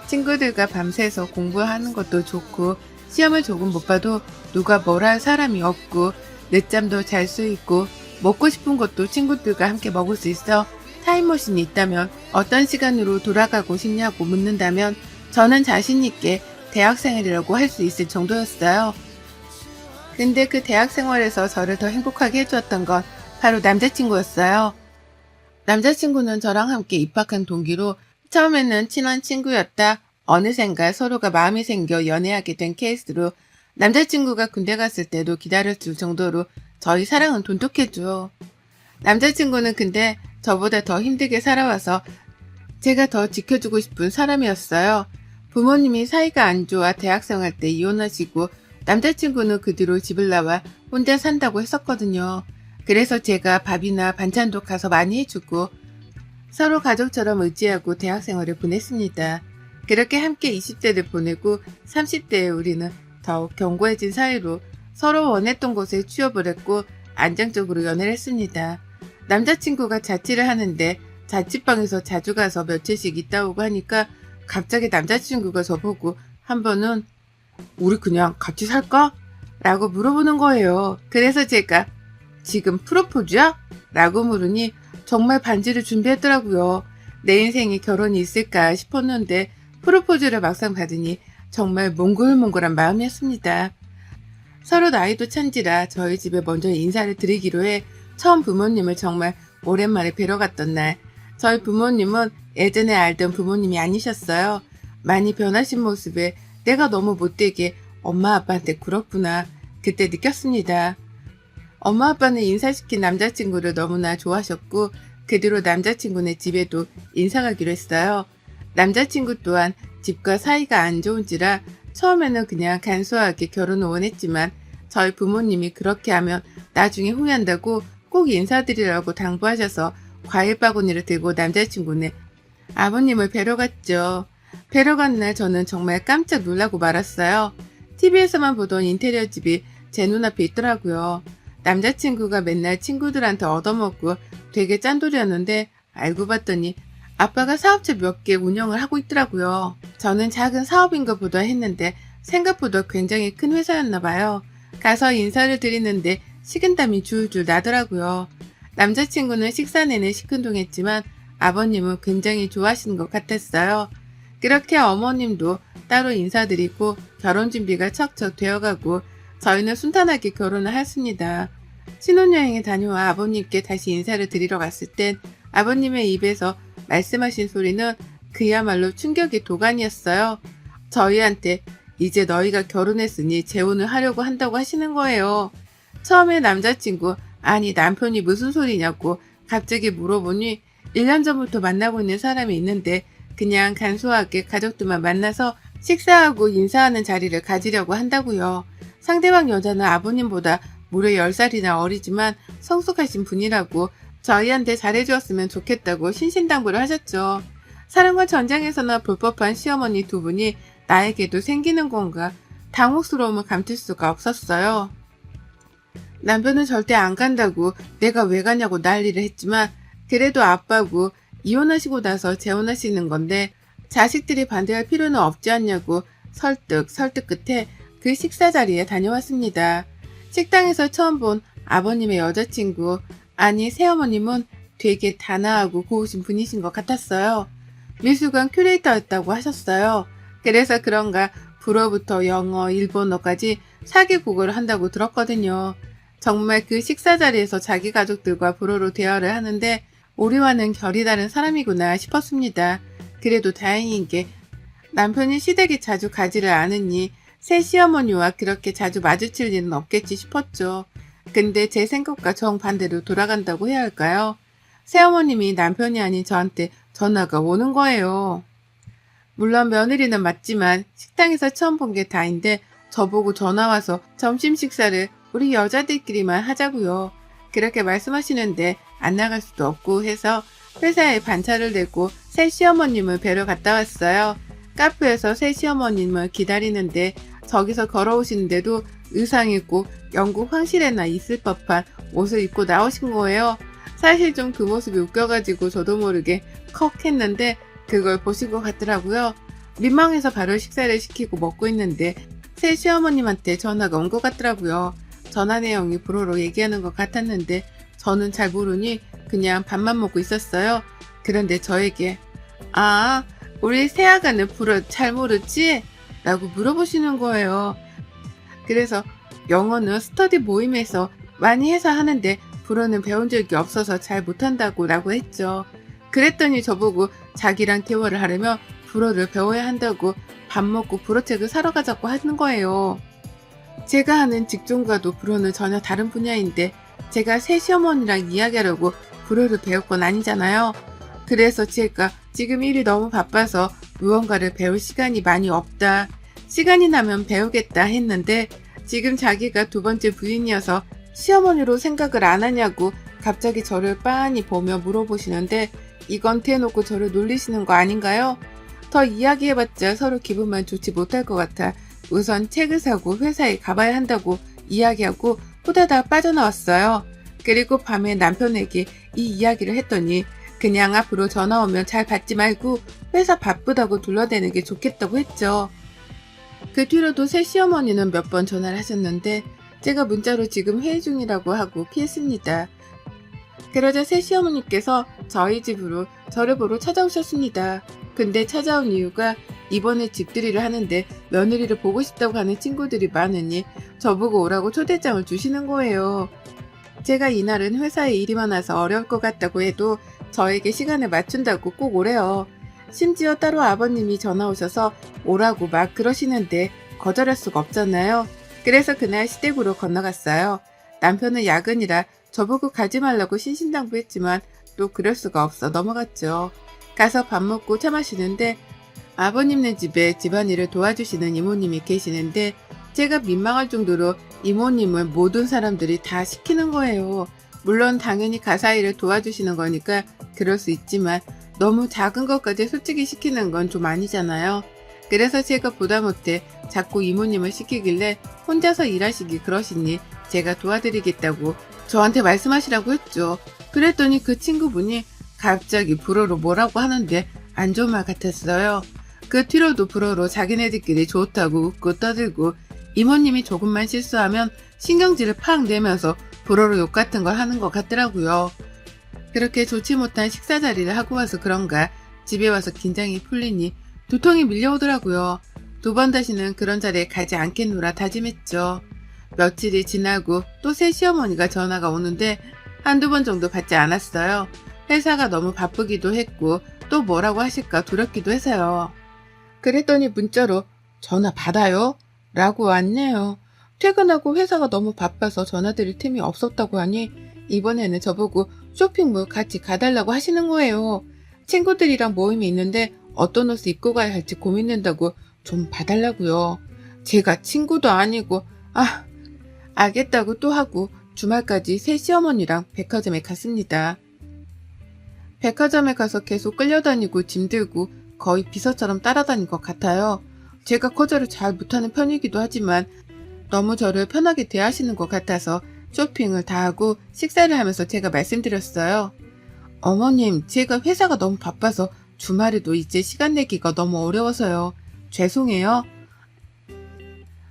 [SPEAKER 1] 친구들과 밤새서 공부하는 것도 좋고 시험을 조금 못 봐도 누가 뭐라 할 사람이 없고 늦잠도 잘 수 있고 먹고 싶은 것도 친구들과 함께 먹을 수 있어 타임머신이 있다면 어떤 시간으로 돌아가고 싶냐고 묻는다면 저는 자신 있게 대학생활이라고 할 수 있을 정도였어요. 근데 그 대학생활에서 저를 더 행복하게 해주었던 건 바로 남자친구였어요. 남자친구는 저랑 함께 입학한 동기로 처음에는 친한 친구였다 어느샌가 서로가 마음이 생겨 연애하게 된 케이스로 남자친구가 군대 갔을 때도 기다려줄 정도로 저희 사랑은 돈독했죠. 남자친구는 근데 저보다 더 힘들게 살아와서 제가 더 지켜주고 싶은 사람이었어요. 부모님이 사이가 안 좋아 대학생활 때 이혼하시고 남자친구는 그 뒤로 집을 나와 혼자 산다고 했었거든요. 그래서 제가 밥이나 반찬도 가서 많이 해주고 서로 가족처럼 의지하고 대학생활을 보냈습니다. 그렇게 함께 20대를 보내고 30대에 우리는 더욱 견고해진 사이로 서로 원했던 곳에 취업을 했고 안정적으로 연애를 했습니다. 남자친구가 자취를 하는데 자취방에서 자주 가서 며칠씩 있다 오고 하니까 갑자기 남자친구가 저보고 한 번은 우리 그냥 같이 살까? 라고 물어보는 거예요. 그래서 제가 지금 프로포즈야? 라고 물으니 정말 반지를 준비했더라고요. 내 인생에 결혼이 있을까 싶었는데 프로포즈를 막상 받으니 정말 몽글몽글한 마음이었습니다. 서로 나이도 찬지라 저희 집에 먼저 인사를 드리기로 해 처음 부모님을 정말 오랜만에 뵈러 갔던 날 저희 부모님은 예전에 알던 부모님이 아니셨어요. 많이 변하신 모습에 내가 너무 못되게 엄마 아빠한테 굴었구나. 그때 느꼈습니다. 엄마 아빠는 인사시킨 남자친구를 너무나 좋아하셨고 그 뒤로 남자친구네 집에도 인사 가기로 했어요. 남자친구 또한 집과 사이가 안 좋은지라 처음에는 그냥 간소하게 결혼을 원했지만 저희 부모님이 그렇게 하면 나중에 후회한다고 꼭 인사드리라고 당부하셔서 과일 바구니를 들고 남자친구네 아버님을 뵈러 갔죠. 뵈러 간 날 저는 정말 깜짝 놀라고 말았어요. TV에서만 보던 인테리어 집이 제 눈앞에 있더라고요. 남자친구가 맨날 친구들한테 얻어먹고 되게 짠돌이었는데 알고 봤더니 아빠가 사업체 몇 개 운영을 하고 있더라고요. 저는 작은 사업인가 보다 했는데 생각보다 굉장히 큰 회사였나 봐요. 가서 인사를 드리는데 식은땀이 줄줄 나더라고요. 남자친구는 식사 내내 시큰둥했지만 아버님은 굉장히 좋아하시는 것 같았어요. 그렇게 어머님도 따로 인사드리고 결혼 준비가 척척 되어가고 저희는 순탄하게 결혼을 했습니다. 신혼여행에 다녀와 아버님께 다시 인사를 드리러 갔을 땐 아버님의 입에서 말씀하신 소리는 그야말로 충격의 도가니였어요. 저희한테 이제 너희가 결혼했으니 재혼을 하려고 한다고 하시는 거예요. 처음에 남자친구, 아니 남편이 무슨 소리냐고 갑자기 물어보니 1년 전부터 만나고 있는 사람이 있는데 그냥 간소하게 가족들만 만나서 식사하고 인사하는 자리를 가지려고 한다고요. 상대방 여자는 아버님보다 무려 10살이나 어리지만 성숙하신 분이라고 저희한테 잘해주었으면 좋겠다고 신신당부를 하셨죠. 사랑과 전쟁에서나 볼 법한 시어머니 두 분이 나에게도 생기는 건가 당혹스러움을 감출 수가 없었어요. 남편은 절대 안 간다고 내가 왜 가냐고 난리를 했지만 그래도 아빠고 이혼하시고 나서 재혼하시는 건데 자식들이 반대할 필요는 없지 않냐고 설득 끝에 그 식사 자리에 다녀왔습니다. 식당에서 처음 본 아버님의 여자친구, 아니 새어머님은 되게 단아하고 고우신 분이신 것 같았어요. 미술관 큐레이터였다고 하셨어요. 그래서 그런가 불어부터 영어, 일본어까지 4개국어를 한다고 들었거든요. 정말 그 식사 자리에서 자기 가족들과 불어로 대화를 하는데 우리와는 결이 다른 사람이구나 싶었습니다. 그래도 다행인 게 남편이 시댁에 자주 가지를 않으니 새 시어머니와 그렇게 자주 마주칠 일은 없겠지 싶었죠. 근데 제 생각과 정반대로 돌아간다고 해야 할까요? 새어머님이 남편이 아닌 저한테 전화가 오는 거예요. 물론 며느리는 맞지만 식당에서 처음 본 게 다인데 저보고 전화 와서 점심 식사를 우리 여자들끼리만 하자고요. 그렇게 말씀하시는데 안 나갈 수도 없고 해서 회사에 반차를 내고 새 시어머님을 뵈러 갔다 왔어요. 카페에서 새 시어머님을 기다리는데 저기서 걸어오시는데도 의상이 꼭 영국 황실에나 있을 법한 옷을 입고 나오신 거예요. 사실 좀 그 모습이 웃겨가지고 저도 모르게 컥 했는데 그걸 보신 것 같더라고요. 민망해서 바로 식사를 시키고 먹고 있는데 새 시어머님한테 전화가 온 것 같더라고요. 전화 내용이 불어로 얘기하는 것 같았는데 저는 잘 모르니 그냥 밥만 먹고 있었어요. 그런데 저에게 우리 새아가는 불어 잘 모르지? 라고 물어보시는 거예요. 그래서 영어는 스터디 모임에서 많이 해서 하는데 불어는 배운 적이 없어서 잘 못한다고 라고 했죠. 그랬더니 저보고 자기랑 대화를 하려면 불어를 배워야 한다고 밥 먹고 불어책을 사러 가자고 하는 거예요. 제가 하는 직종과도 불어는 전혀 다른 분야인데 제가 새 시어머니랑 이야기하려고 불어를 배울 건 아니잖아요. 그래서 제가 지금 일이 너무 바빠서 무언가를 배울 시간이 많이 없다. 시간이 나면 배우겠다 했는데 지금 자기가 두 번째 부인이어서 시어머니로 생각을 안 하냐고 갑자기 저를 빤히 보며 물어보시는데 이건 대놓고 저를 놀리시는 거 아닌가요? 더 이야기해봤자 서로 기분만 좋지 못할 것 같아 우선 책을 사고 회사에 가봐야 한다고 이야기하고 후다닥 빠져나왔어요. 그리고 밤에 남편에게 이 이야기를 했더니 그냥 앞으로 전화 오면 잘 받지 말고 회사 바쁘다고 둘러대는 게 좋겠다고 했죠. 그 뒤로도 새 시어머니는 몇 번 전화를 하셨는데 제가 문자로 지금 회의 중이라고 하고 피했습니다. 그러자 새 시어머니께서 저희 집으로 저를 보러 찾아오셨습니다. 근데 찾아온 이유가 이번에 집들이를 하는데 며느리를 보고 싶다고 하는 친구들이 많으니 저보고 오라고 초대장을 주시는 거예요. 제가 이날은 회사에 일이 많아서 어려울 것 같다고 해도 저에게 시간을 맞춘다고 꼭 오래요. 심지어 따로 아버님이 전화 오셔서 오라고 막 그러시는데 거절할 수가 없잖아요. 그래서 그날 시댁으로 건너갔어요. 남편은 야근이라 저보고 가지 말라고 신신당부했지만 또 그럴 수가 없어 넘어갔죠. 가서 밥 먹고 차 마시는데 아버님네 집에 집안일을 도와주시는 이모님이 계시는데 제가 민망할 정도로 이모님을 모든 사람들이 다 시키는 거예요. 물론 당연히 가사일을 도와주시는 거니까 그럴 수 있지만 너무 작은 것까지 솔직히 시키는 건 좀 아니잖아요. 그래서 제가 보다 못해 자꾸 이모님을 시키길래 혼자서 일하시기 그러시니 제가 도와드리겠다고 저한테 말씀하시라고 했죠. 그랬더니 그 친구분이 갑자기 불어로 뭐라고 하는데 안 좋은 말 같았어요. 그 뒤로도 불어로 자기네들끼리 좋다고 웃고 떠들고 이모님이 조금만 실수하면 신경질을 팍 내면서 불어로 욕 같은 걸 하는 것 같더라고요. 그렇게 좋지 못한 식사 자리를 하고 와서 그런가 집에 와서 긴장이 풀리니 두통이 밀려오더라고요. 2번 다시는 그런 자리에 가지 않겠노라 다짐했죠. 며칠이 지나고 또 새 시어머니가 전화가 오는데 한두 번 정도 받지 않았어요. 회사가 너무 바쁘기도 했고 또 뭐라고 하실까 두렵기도 해서요. 그랬더니 문자로 전화 받아요? 라고 왔네요. 퇴근하고 회사가 너무 바빠서 전화드릴 틈이 없었다고 하니 이번에는 저보고 쇼핑몰 같이 가달라고 하시는 거예요. 친구들이랑 모임이 있는데 어떤 옷을 입고 가야 할지 고민된다고 좀 봐달라고요. 제가 친구도 아니고 알겠다고 또 하고 주말까지 새 시어머니랑 백화점에 갔습니다. 백화점에 가서 계속 끌려다니고 짐 들고 거의 비서처럼 따라다닌 것 같아요. 제가 거절을 잘 못하는 편이기도 하지만 너무 저를 편하게 대하시는 것 같아서 쇼핑을 다 하고 식사를 하면서 제가 말씀드렸어요. 어머님, 제가 회사가 너무 바빠서 주말에도 이제 시간 내기가 너무 어려워서요. 죄송해요.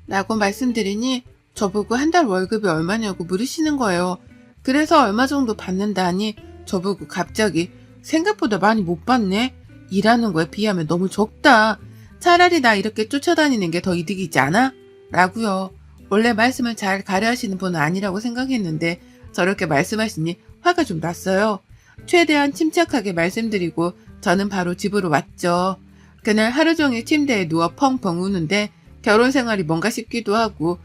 [SPEAKER 1] 라고 말씀드리니 저보고 한 달 월급이 얼마냐고 물으시는 거예요. 그래서 얼마 정도 받는다 하니 저보고 갑자기 생각보다 많이 못 받네. 일하는 거에 비하면 너무 적다. 차라리 나 이렇게 쫓아다니는 게 더 이득이지 않아? 라고요. 원래 말씀을 잘 가려 하시는 분은 아니라고 생각했는데 저렇게 말씀하시니 화가 좀 났어요. 최대한 침착하게 말씀드리고 저는 바로 집으로 왔죠. 그날 하루 종일 침대에 누워 펑펑 우는데 결혼 생활이 뭔가 싶기도 하고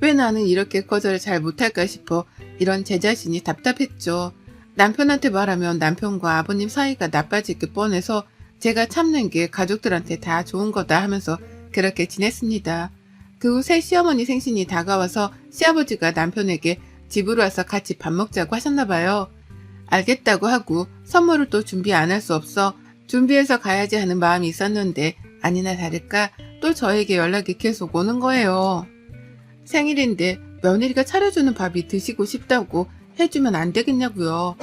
[SPEAKER 1] 왜 나는 이렇게 거절을 잘 못할까 싶어 이런 제 자신이 답답했죠. 남편한테 말하면 남편과 아버님 사이가 나빠질 게 뻔해서 제가 참는 게 가족들한테 다 좋은 거다 하면서 그렇게 지냈습니다. 그 후 새 시어머니 생신이 다가와서 시아버지가 남편에게 집으로 와서 같이 밥 먹자고 하셨나 봐요. 알겠다고 하고 선물을 또 준비 안 할 수 없어 준비해서 가야지 하는 마음이 있었는데 아니나 다를까 또 저에게 연락이 계속 오는 거예요. 생일인데 며느리가 차려주는 밥이 드시고 싶다고 해주면 안 되겠냐고요.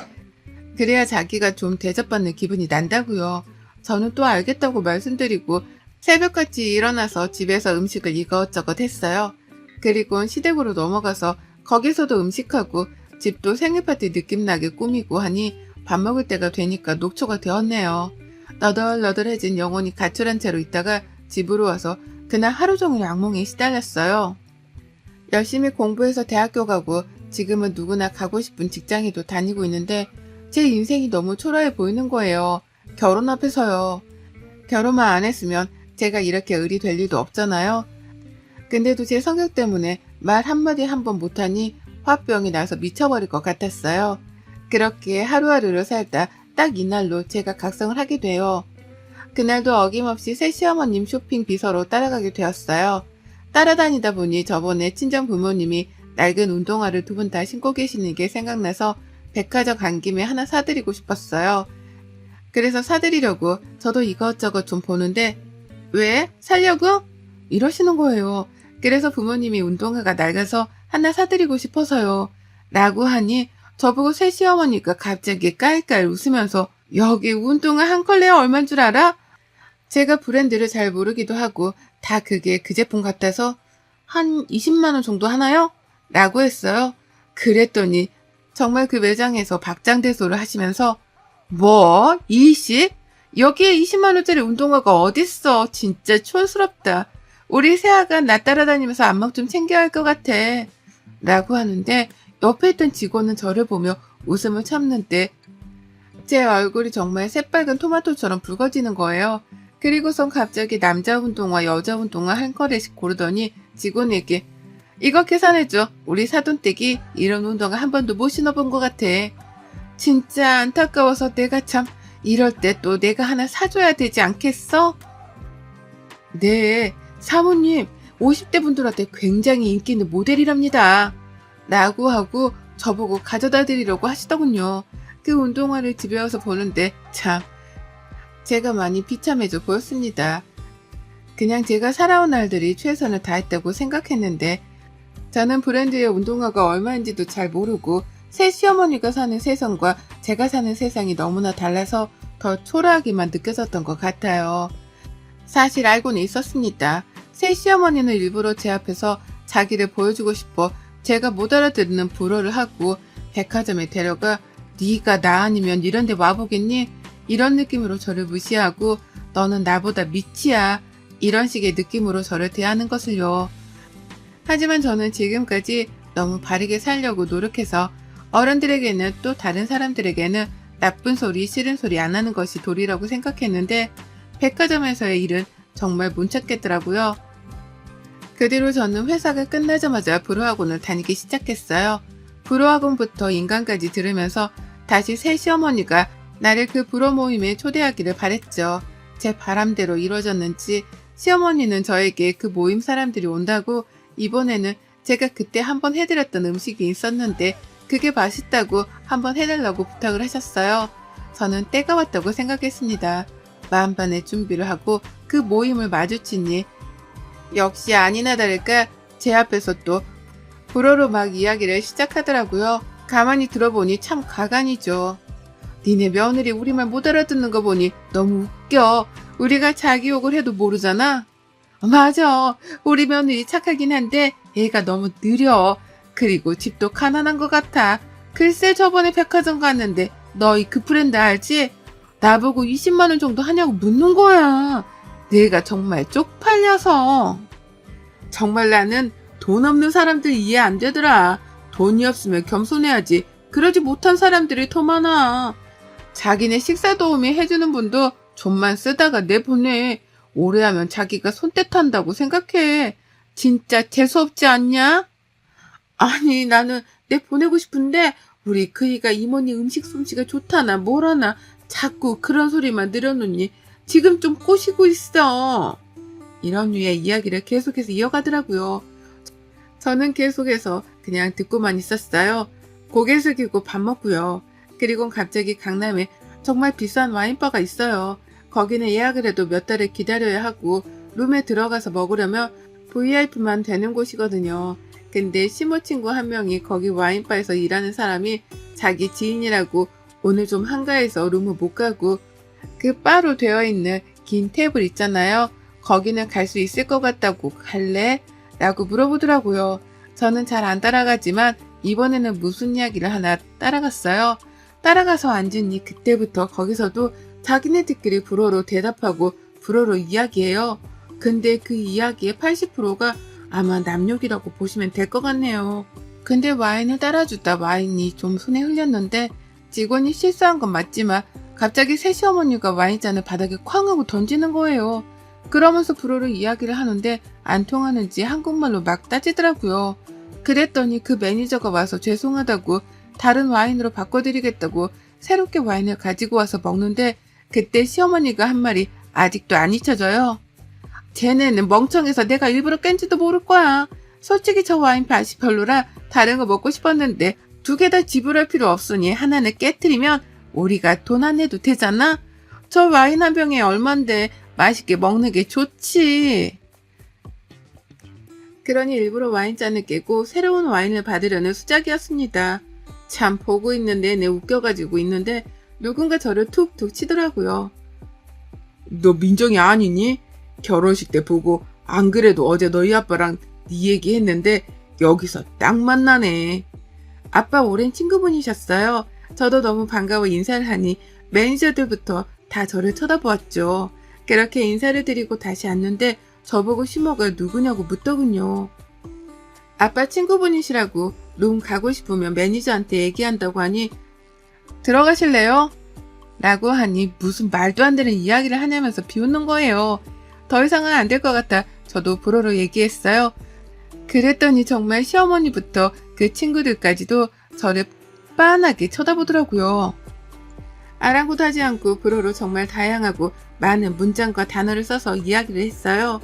[SPEAKER 1] 그래야 자기가 좀 대접받는 기분이 난다고요. 저는 또 알겠다고 말씀드리고 새벽같이 일어나서 집에서 음식을 이것저것 했어요. 그리고 시댁으로 넘어가서 거기서도 음식하고 집도 생일파티 느낌 나게 꾸미고 하니 밥 먹을 때가 되니까 녹초가 되었네요. 너덜너덜해진 영혼이 가출한 채로 있다가 집으로 와서 그날 하루 종일 악몽에 시달렸어요. 열심히 공부해서 대학교 가고 지금은 누구나 가고 싶은 직장에도 다니고 있는데 제 인생이 너무 초라해 보이는 거예요. 결혼 앞에서요. 결혼만 안 했으면 제가 이렇게 을이 될 일도 없잖아요. 근데도 제 성격 때문에 말 한마디 한 번 못하니 화병이 나서 미쳐버릴 것 같았어요. 그렇게 하루하루를 살다 딱 이날로 제가 각성을 하게 돼요. 그날도 어김없이 새 시어머님 쇼핑 비서로 따라가게 되었어요. 따라다니다 보니 저번에 친정 부모님이 낡은 운동화를 2분 다 신고 계시는 게 생각나서 백화점 간 김에 하나 사드리고 싶었어요. 그래서 사드리려고 저도 이것저것 좀 보는데 왜? 살려고? 이러시는 거예요. 그래서 부모님이 운동화가 낡아서 하나 사드리고 싶어서요. 라고 하니 저보고 새 시어머니가 갑자기 깔깔 웃으면서 여기 운동화 한 컬레에 얼만 줄 알아? 제가 브랜드를 잘 모르기도 하고 다 그게 그 제품 같아서 한 20만 원 정도 하나요? 라고 했어요. 그랬더니 정말 그 매장에서 박장대소를 하시면서 뭐? 20? 여기에 20만 원짜리 운동화가 어딨어. 진짜 촌스럽다. 우리 새아가 나 따라다니면서 안목 좀 챙겨야 할 것 같아. 라고 하는데 옆에 있던 직원은 저를 보며 웃음을 참는데 제 얼굴이 정말 새빨간 토마토처럼 붉어지는 거예요. 그리고선 갑자기 남자 운동화, 여자 운동화 한 거래씩 고르더니 직원에게 이거 계산해줘. 우리 사돈댁이 이런 운동화 한 번도 못 신어본 것 같아. 진짜 안타까워서 내가 참 이럴 때 또 내가 하나 사줘야 되지 않겠어? 네, 사모님 50대 분들한테 굉장히 인기 있는 모델이랍니다. 라고 하고 저보고 가져다 드리려고 하시더군요. 그 운동화를 집에 와서 보는데 참 제가 많이 비참해져 보였습니다. 그냥 제가 살아온 날들이 최선을 다했다고 생각했는데 저는 브랜드의 운동화가 얼마인지도 잘 모르고 새 시어머니가 사는 세상과 제가 사는 세상이 너무나 달라서 더 초라하게만 느껴졌던 것 같아요. 사실 알고는 있었습니다. 새 시어머니는 일부러 제 앞에서 자기를 보여주고 싶어 제가 못 알아듣는 불어를 하고 백화점에 데려가 네가 나 아니면 이런 데 와보겠니? 이런 느낌으로 저를 무시하고 너는 나보다 밑이야. 이런 식의 느낌으로 저를 대하는 것을요. 하지만 저는 지금까지 너무 바르게 살려고 노력해서 어른들에게는 또 다른 사람들에게는 나쁜 소리, 싫은 소리 안 하는 것이 도리라고 생각했는데 백화점에서의 일은 정말 못 찾겠더라고요. 그 뒤로 저는 회사가 끝나자마자 불어학원을 다니기 시작했어요. 불어학원부터 인강까지 들으면서 다시 새 시어머니가 나를 그 불어 모임에 초대하기를 바랬죠. 제 바람대로 이루어졌는지 시어머니는 저에게 그 모임 사람들이 온다고 이번에는 제가 그때 한번 해드렸던 음식이 있었는데 그게 맛있다고 한번 해달라고 부탁을 하셨어요. 저는 때가 왔다고 생각했습니다. 만반의 준비를 하고 그 모임을 마주치니 역시 아니나 다를까 제 앞에서 또 불어로 막 이야기를 시작하더라고요. 가만히 들어보니 참 가관이죠. 니네 며느리 우리말 못 알아듣는 거 보니 너무 웃겨. 우리가 자기 욕을 해도 모르잖아. 맞아. 우리 며느리 착하긴 한데 애가 너무 느려. 그리고 집도 가난한 것 같아. 글쎄 저번에 백화점 갔는데 너희 그 브랜드 알지? 나보고 20만 원 정도 하냐고 묻는 거야. 내가 정말 쪽팔려서. 정말 나는 돈 없는 사람들 이해 안 되더라. 돈이 없으면 겸손해야지. 그러지 못한 사람들이 더 많아. 자기네 식사 도우미 해주는 분도 좀만 쓰다가 내보내. 오래 하면 자기가 손떼탄다고 생각해. 진짜 재수없지 않냐? 아니 나는 내 보내고 싶은데 우리 그이가 이모니 음식 솜씨가 좋다나 뭐라나 자꾸 그런 소리만 늘어놓니 지금 좀 꼬시고 있어. 이런 류의 이야기를 계속해서 이어가더라고요. 저는 계속해서 그냥 듣고만 있었어요. 고개 숙이고 밥 먹고요. 그리고 갑자기 강남에 정말 비싼 와인바가 있어요. 거기는 예약을 해도 몇 달을 기다려야 하고 룸에 들어가서 먹으려면 VIP만 되는 곳이거든요. 근데 시모 친구 한 명이 거기 와인바에서 일하는 사람이 자기 지인이라고 오늘 좀 한가해서 룸을 못 가고 그 바로 되어 있는 긴 테이블 있잖아요. 거기는 갈 수 있을 것 같다고 갈래? 라고 물어보더라고요. 저는 잘 안 따라가지만 이번에는 무슨 이야기를 하나 따라갔어요. 따라가서 앉으니 그때부터 거기서도 자기네들끼리 불어로 대답하고 불어로 이야기해요. 근데 그 이야기의 80%가 아마 남욕이라고 보시면 될 것 같네요. 근데 와인을 따라주다 와인이 좀 손에 흘렸는데 직원이 실수한 건 맞지만 갑자기 새 시어머니가 와인잔을 바닥에 쾅 하고 던지는 거예요. 그러면서 불어로 이야기를 하는데 안 통하는지 한국말로 막 따지더라고요. 그랬더니 그 매니저가 와서 죄송하다고 다른 와인으로 바꿔드리겠다고 새롭게 와인을 가지고 와서 먹는데 그때 시어머니가 한 말이 아직도 안 잊혀져요. 쟤네는 멍청해서 내가 일부러 깬지도 모를 거야. 솔직히 저 와인 맛이 별로라 다른 거 먹고 싶었는데 2개 다 지불할 필요 없으니 하나는 깨트리면 우리가 돈 안 내도 되잖아. 저 와인 한 병에 얼만데 맛있게 먹는 게 좋지. 그러니 일부러 와인잔을 깨고 새로운 와인을 받으려는 수작이었습니다. 참 보고 있는 내내 웃겨가지고 있는데 누군가 저를 툭툭 치더라고요.
[SPEAKER 2] 너 민정이 아니니? 결혼식 때 보고 안 그래도 어제 너희 아빠랑 네 얘기했는데 여기서 딱 만나네.
[SPEAKER 1] 아빠 오랜 친구분이셨어요. 저도 너무 반가워 인사를 하니 매니저들부터 다 저를 쳐다보았죠. 그렇게 인사를 드리고 다시 앉는데 저보고 시모가 누구냐고 묻더군요. 아빠 친구분이시라고 룸 가고 싶으면 매니저한테 얘기한다고 하니 들어가실래요? 라고 하니 무슨 말도 안 되는 이야기를 하냐면서 비웃는 거예요. 더 이상은 안 될 것 같아 저도 불어로 얘기했어요. 그랬더니 정말 시어머니부터 그 친구들까지도 저를 빤하게 쳐다보더라고요. 아랑곳 하지 않고 불어로 정말 다양하고 많은 문장과 단어를 써서 이야기를 했어요.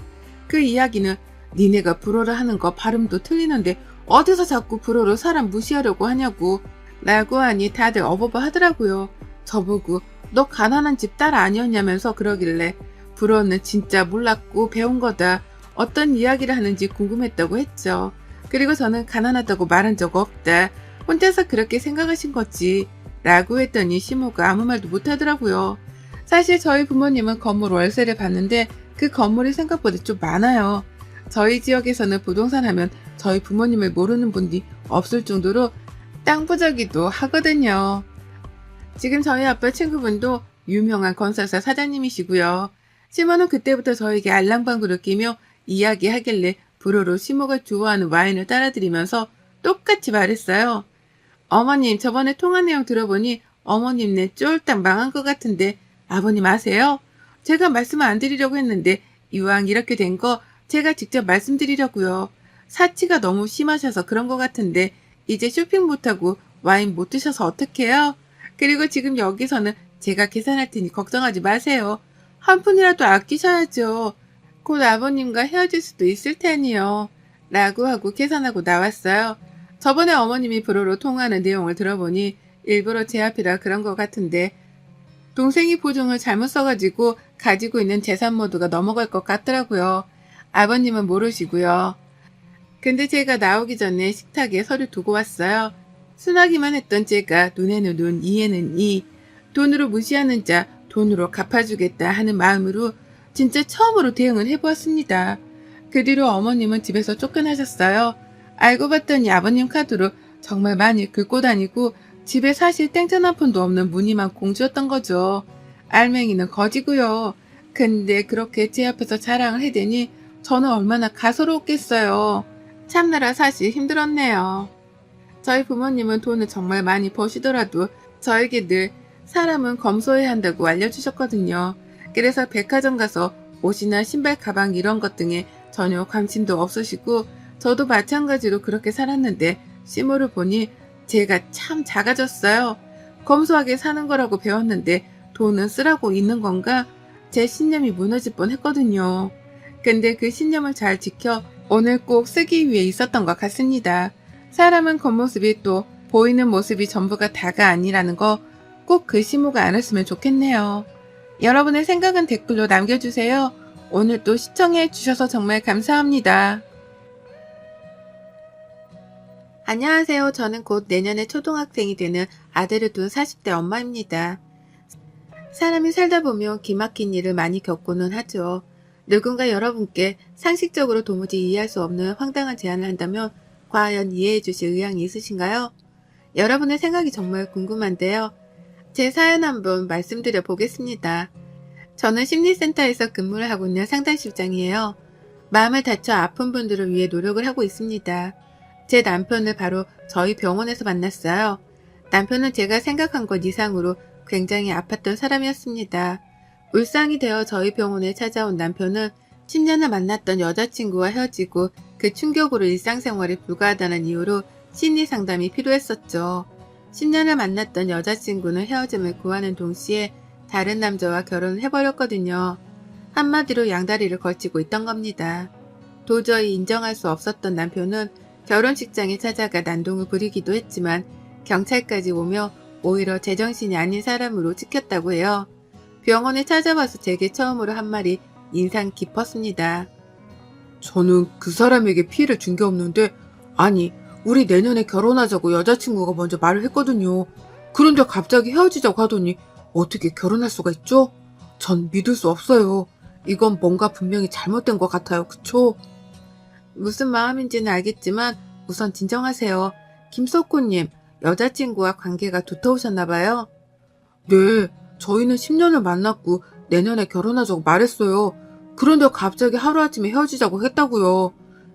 [SPEAKER 1] 그 이야기는 니네가 불어를 하는 거 발음도 틀리는데 어디서 자꾸 불어로 사람 무시하려고 하냐고 라고 하니 다들 어버버 하더라고요. 저보고 너 가난한 집 딸 아니었냐면서 그러길래 불어는 진짜 몰랐고 배운 거다. 어떤 이야기를 하는지 궁금했다고 했죠. 그리고 저는 가난하다고 말한 적 없다. 혼자서 그렇게 생각하신 거지. 라고 했더니 시모가 아무 말도 못하더라고요. 사실 저희 부모님은 건물 월세를 받는데 그 건물이 생각보다 좀 많아요. 저희 지역에서는 부동산 하면 저희 부모님을 모르는 분이 없을 정도로 땅 부자기도 하거든요. 지금 저희 아빠 친구분도 유명한 건설사 사장님이시고요. 시모는 그때부터 저에게 알랑방구를 끼며 이야기하길래 불어로 시모가 좋아하는 와인을 따라드리면서 똑같이 말했어요. 어머님 저번에 통화 내용 들어보니 어머님네 쫄딱 망한 것 같은데 아버님 아세요? 제가 말씀을 안 드리려고 했는데 이왕 이렇게 된 거 제가 직접 말씀드리려고요. 사치가 너무 심하셔서 그런 것 같은데 이제 쇼핑 못하고 와인 못 드셔서 어떡해요? 그리고 지금 여기서는 제가 계산할 테니 걱정하지 마세요. 한 푼이라도 아끼셔야죠. 곧 아버님과 헤어질 수도 있을 테니요. 라고 하고 계산하고 나왔어요. 저번에 어머님이 불어로 통화하는 내용을 들어보니 일부러 제 앞이라 그런 것 같은데 동생이 보증을 잘못 써가지고 가지고 있는 재산 모두가 넘어갈 것 같더라고요. 아버님은 모르시고요. 근데 제가 나오기 전에 식탁에 서류 두고 왔어요. 순하기만 했던 제가 눈에는 눈, 이에는 이, 돈으로 무시하는 자 돈으로 갚아주겠다 하는 마음으로 진짜 처음으로 대응을 해보았습니다. 그 뒤로 어머님은 집에서 쫓겨나셨어요. 알고 봤더니 아버님 카드로 정말 많이 긁고 다니고 집에 사실 땡전 한 푼도 없는 무늬만 공주였던 거죠. 알맹이는 거지고요. 근데 그렇게 제 앞에서 자랑을 해대니 저는 얼마나 가소로웠겠어요. 참느라 사실 힘들었네요. 저희 부모님은 돈을 정말 많이 버시더라도 저에게 늘 사람은 검소해야 한다고 알려주셨거든요. 그래서 백화점 가서 옷이나 신발, 가방 이런 것 등에 전혀 관심도 없으시고 저도 마찬가지로 그렇게 살았는데 시모를 보니 제가 참 작아졌어요. 검소하게 사는 거라고 배웠는데 돈은 쓰라고 있는 건가? 제 신념이 무너질 뻔했거든요. 근데 그 신념을 잘 지켜 오늘 꼭 쓰기 위해 있었던 것 같습니다. 사람은 겉모습이 또 보이는 모습이 전부가 다가 아니라는 거 꼭 그 시모가 알았으면 좋겠네요. 여러분의 생각은 댓글로 남겨주세요. 오늘 또 시청해 주셔서 정말 감사합니다. 안녕하세요. 저는 곧 내년에 초등학생이 되는 아들을 둔 40대 엄마입니다. 사람이 살다 보면 기막힌 일을 많이 겪고는 하죠. 누군가 여러분께 상식적으로 도무지 이해할 수 없는 황당한 제안을 한다면 과연 이해해 주실 의향이 있으신가요? 여러분의 생각이 정말 궁금한데요. 제 사연 한번 말씀드려 보겠습니다. 저는 심리센터에서 근무를 하고 있는 상담실장이에요. 마음을 다쳐 아픈 분들을 위해 노력을 하고 있습니다. 제 남편을 바로 저희 병원에서 만났어요. 남편은 제가 생각한 것 이상으로 굉장히 아팠던 사람이었습니다. 울상이 되어 저희 병원에 찾아온 남편은 10년을 만났던 여자친구와 헤어지고 그 충격으로 일상생활이 불가하다는 이유로 심리 상담이 필요했었죠. 10년을 만났던 여자친구는 헤어짐을 구하는 동시에 다른 남자와 결혼을 해버렸거든요. 한마디로 양다리를 걸치고 있던 겁니다. 도저히 인정할 수 없었던 남편은 결혼식장에 찾아가 난동을 부리기도 했지만 경찰까지 오며 오히려 제정신이 아닌 사람으로 찍혔다고 해요. 병원에 찾아와서 제게 처음으로 한 말이 인상 깊었습니다.
[SPEAKER 2] 저는 그 사람에게 피해를 준 게 없는데 아니 우리 내년에 결혼하자고 여자친구가 먼저 말을 했거든요. 그런데 갑자기 헤어지자고 하더니 어떻게 결혼할 수가 있죠? 전 믿을 수 없어요. 이건 뭔가 분명히 잘못된 것 같아요. 그쵸?
[SPEAKER 1] 무슨 마음인지는 알겠지만 우선 진정하세요. 김석호님, 여자친구와 관계가 두터우셨나봐요.
[SPEAKER 2] 네, 저희는 10년을 만났고 내년에 결혼하자고 말했어요. 그런데 갑자기 하루아침에 헤어지자고 했다고요.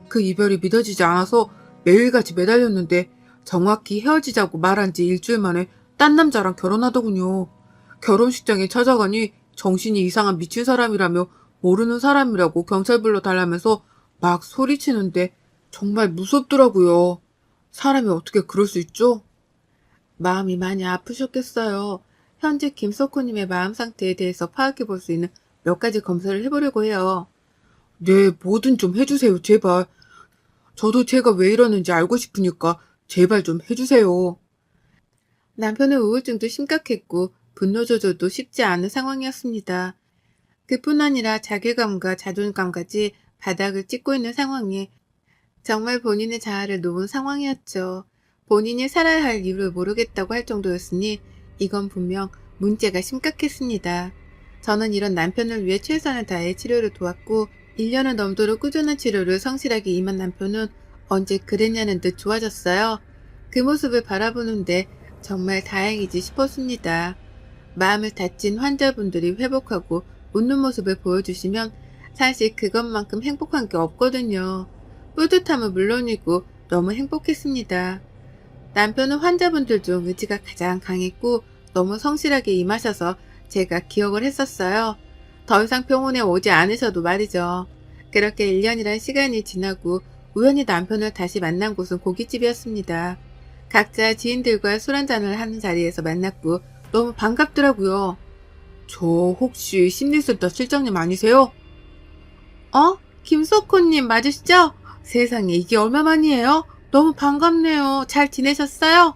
[SPEAKER 2] 그 이별이 믿어지지 않아서 매일같이 매달렸는데 정확히 헤어지자고 말한 지 일주일 만에 딴 남자랑 결혼하더군요. 결혼식장에 찾아가니 정신이 이상한 미친 사람이라며 모르는 사람이라고 경찰 불러달라면서 막 소리치는데 정말 무섭더라고요. 사람이 어떻게 그럴 수 있죠?
[SPEAKER 1] 마음이 많이 아프셨겠어요. 현재 김석호님의 마음 상태에 대해서 파악해 볼 수 있는 몇 가지 검사를 해보려고 해요.
[SPEAKER 2] 네, 뭐든 좀 해주세요, 제발. 저도 제가 왜 이러는지 알고 싶으니까 제발 좀 해주세요.
[SPEAKER 1] 남편의 우울증도 심각했고 분노 조절도 쉽지 않은 상황이었습니다. 그뿐 아니라 자괴감과 자존감까지 바닥을 찍고 있는 상황에 정말 본인의 자아를 놓은 상황이었죠. 본인이 살아야 할 이유를 모르겠다고 할 정도였으니 이건 분명 문제가 심각했습니다. 저는 이런 남편을 위해 최선을 다해 치료를 도왔고 1년을 넘도록 꾸준한 치료를 성실하게 임한 남편은 언제 그랬냐는 듯 좋아졌어요. 그 모습을 바라보는데 정말 다행이지 싶었습니다. 마음을 다친 환자분들이 회복하고 웃는 모습을 보여주시면 사실 그것만큼 행복한 게 없거든요. 뿌듯함은 물론이고 너무 행복했습니다. 남편은 환자분들 중 의지가 가장 강했고 너무 성실하게 임하셔서 제가 기억을 했었어요. 더 이상 병원에 오지 않으셔도 말이죠. 그렇게 1년이란 시간이 지나고 우연히 남편을 다시 만난 곳은 고깃집이었습니다. 각자 지인들과 술 한잔을 하는 자리에서 만났고 너무 반갑더라고요.
[SPEAKER 2] 저 혹시 심리센터 실장님 아니세요?
[SPEAKER 1] 김석호님 맞으시죠? 세상에 이게 얼마만이에요? 너무 반갑네요. 잘 지내셨어요?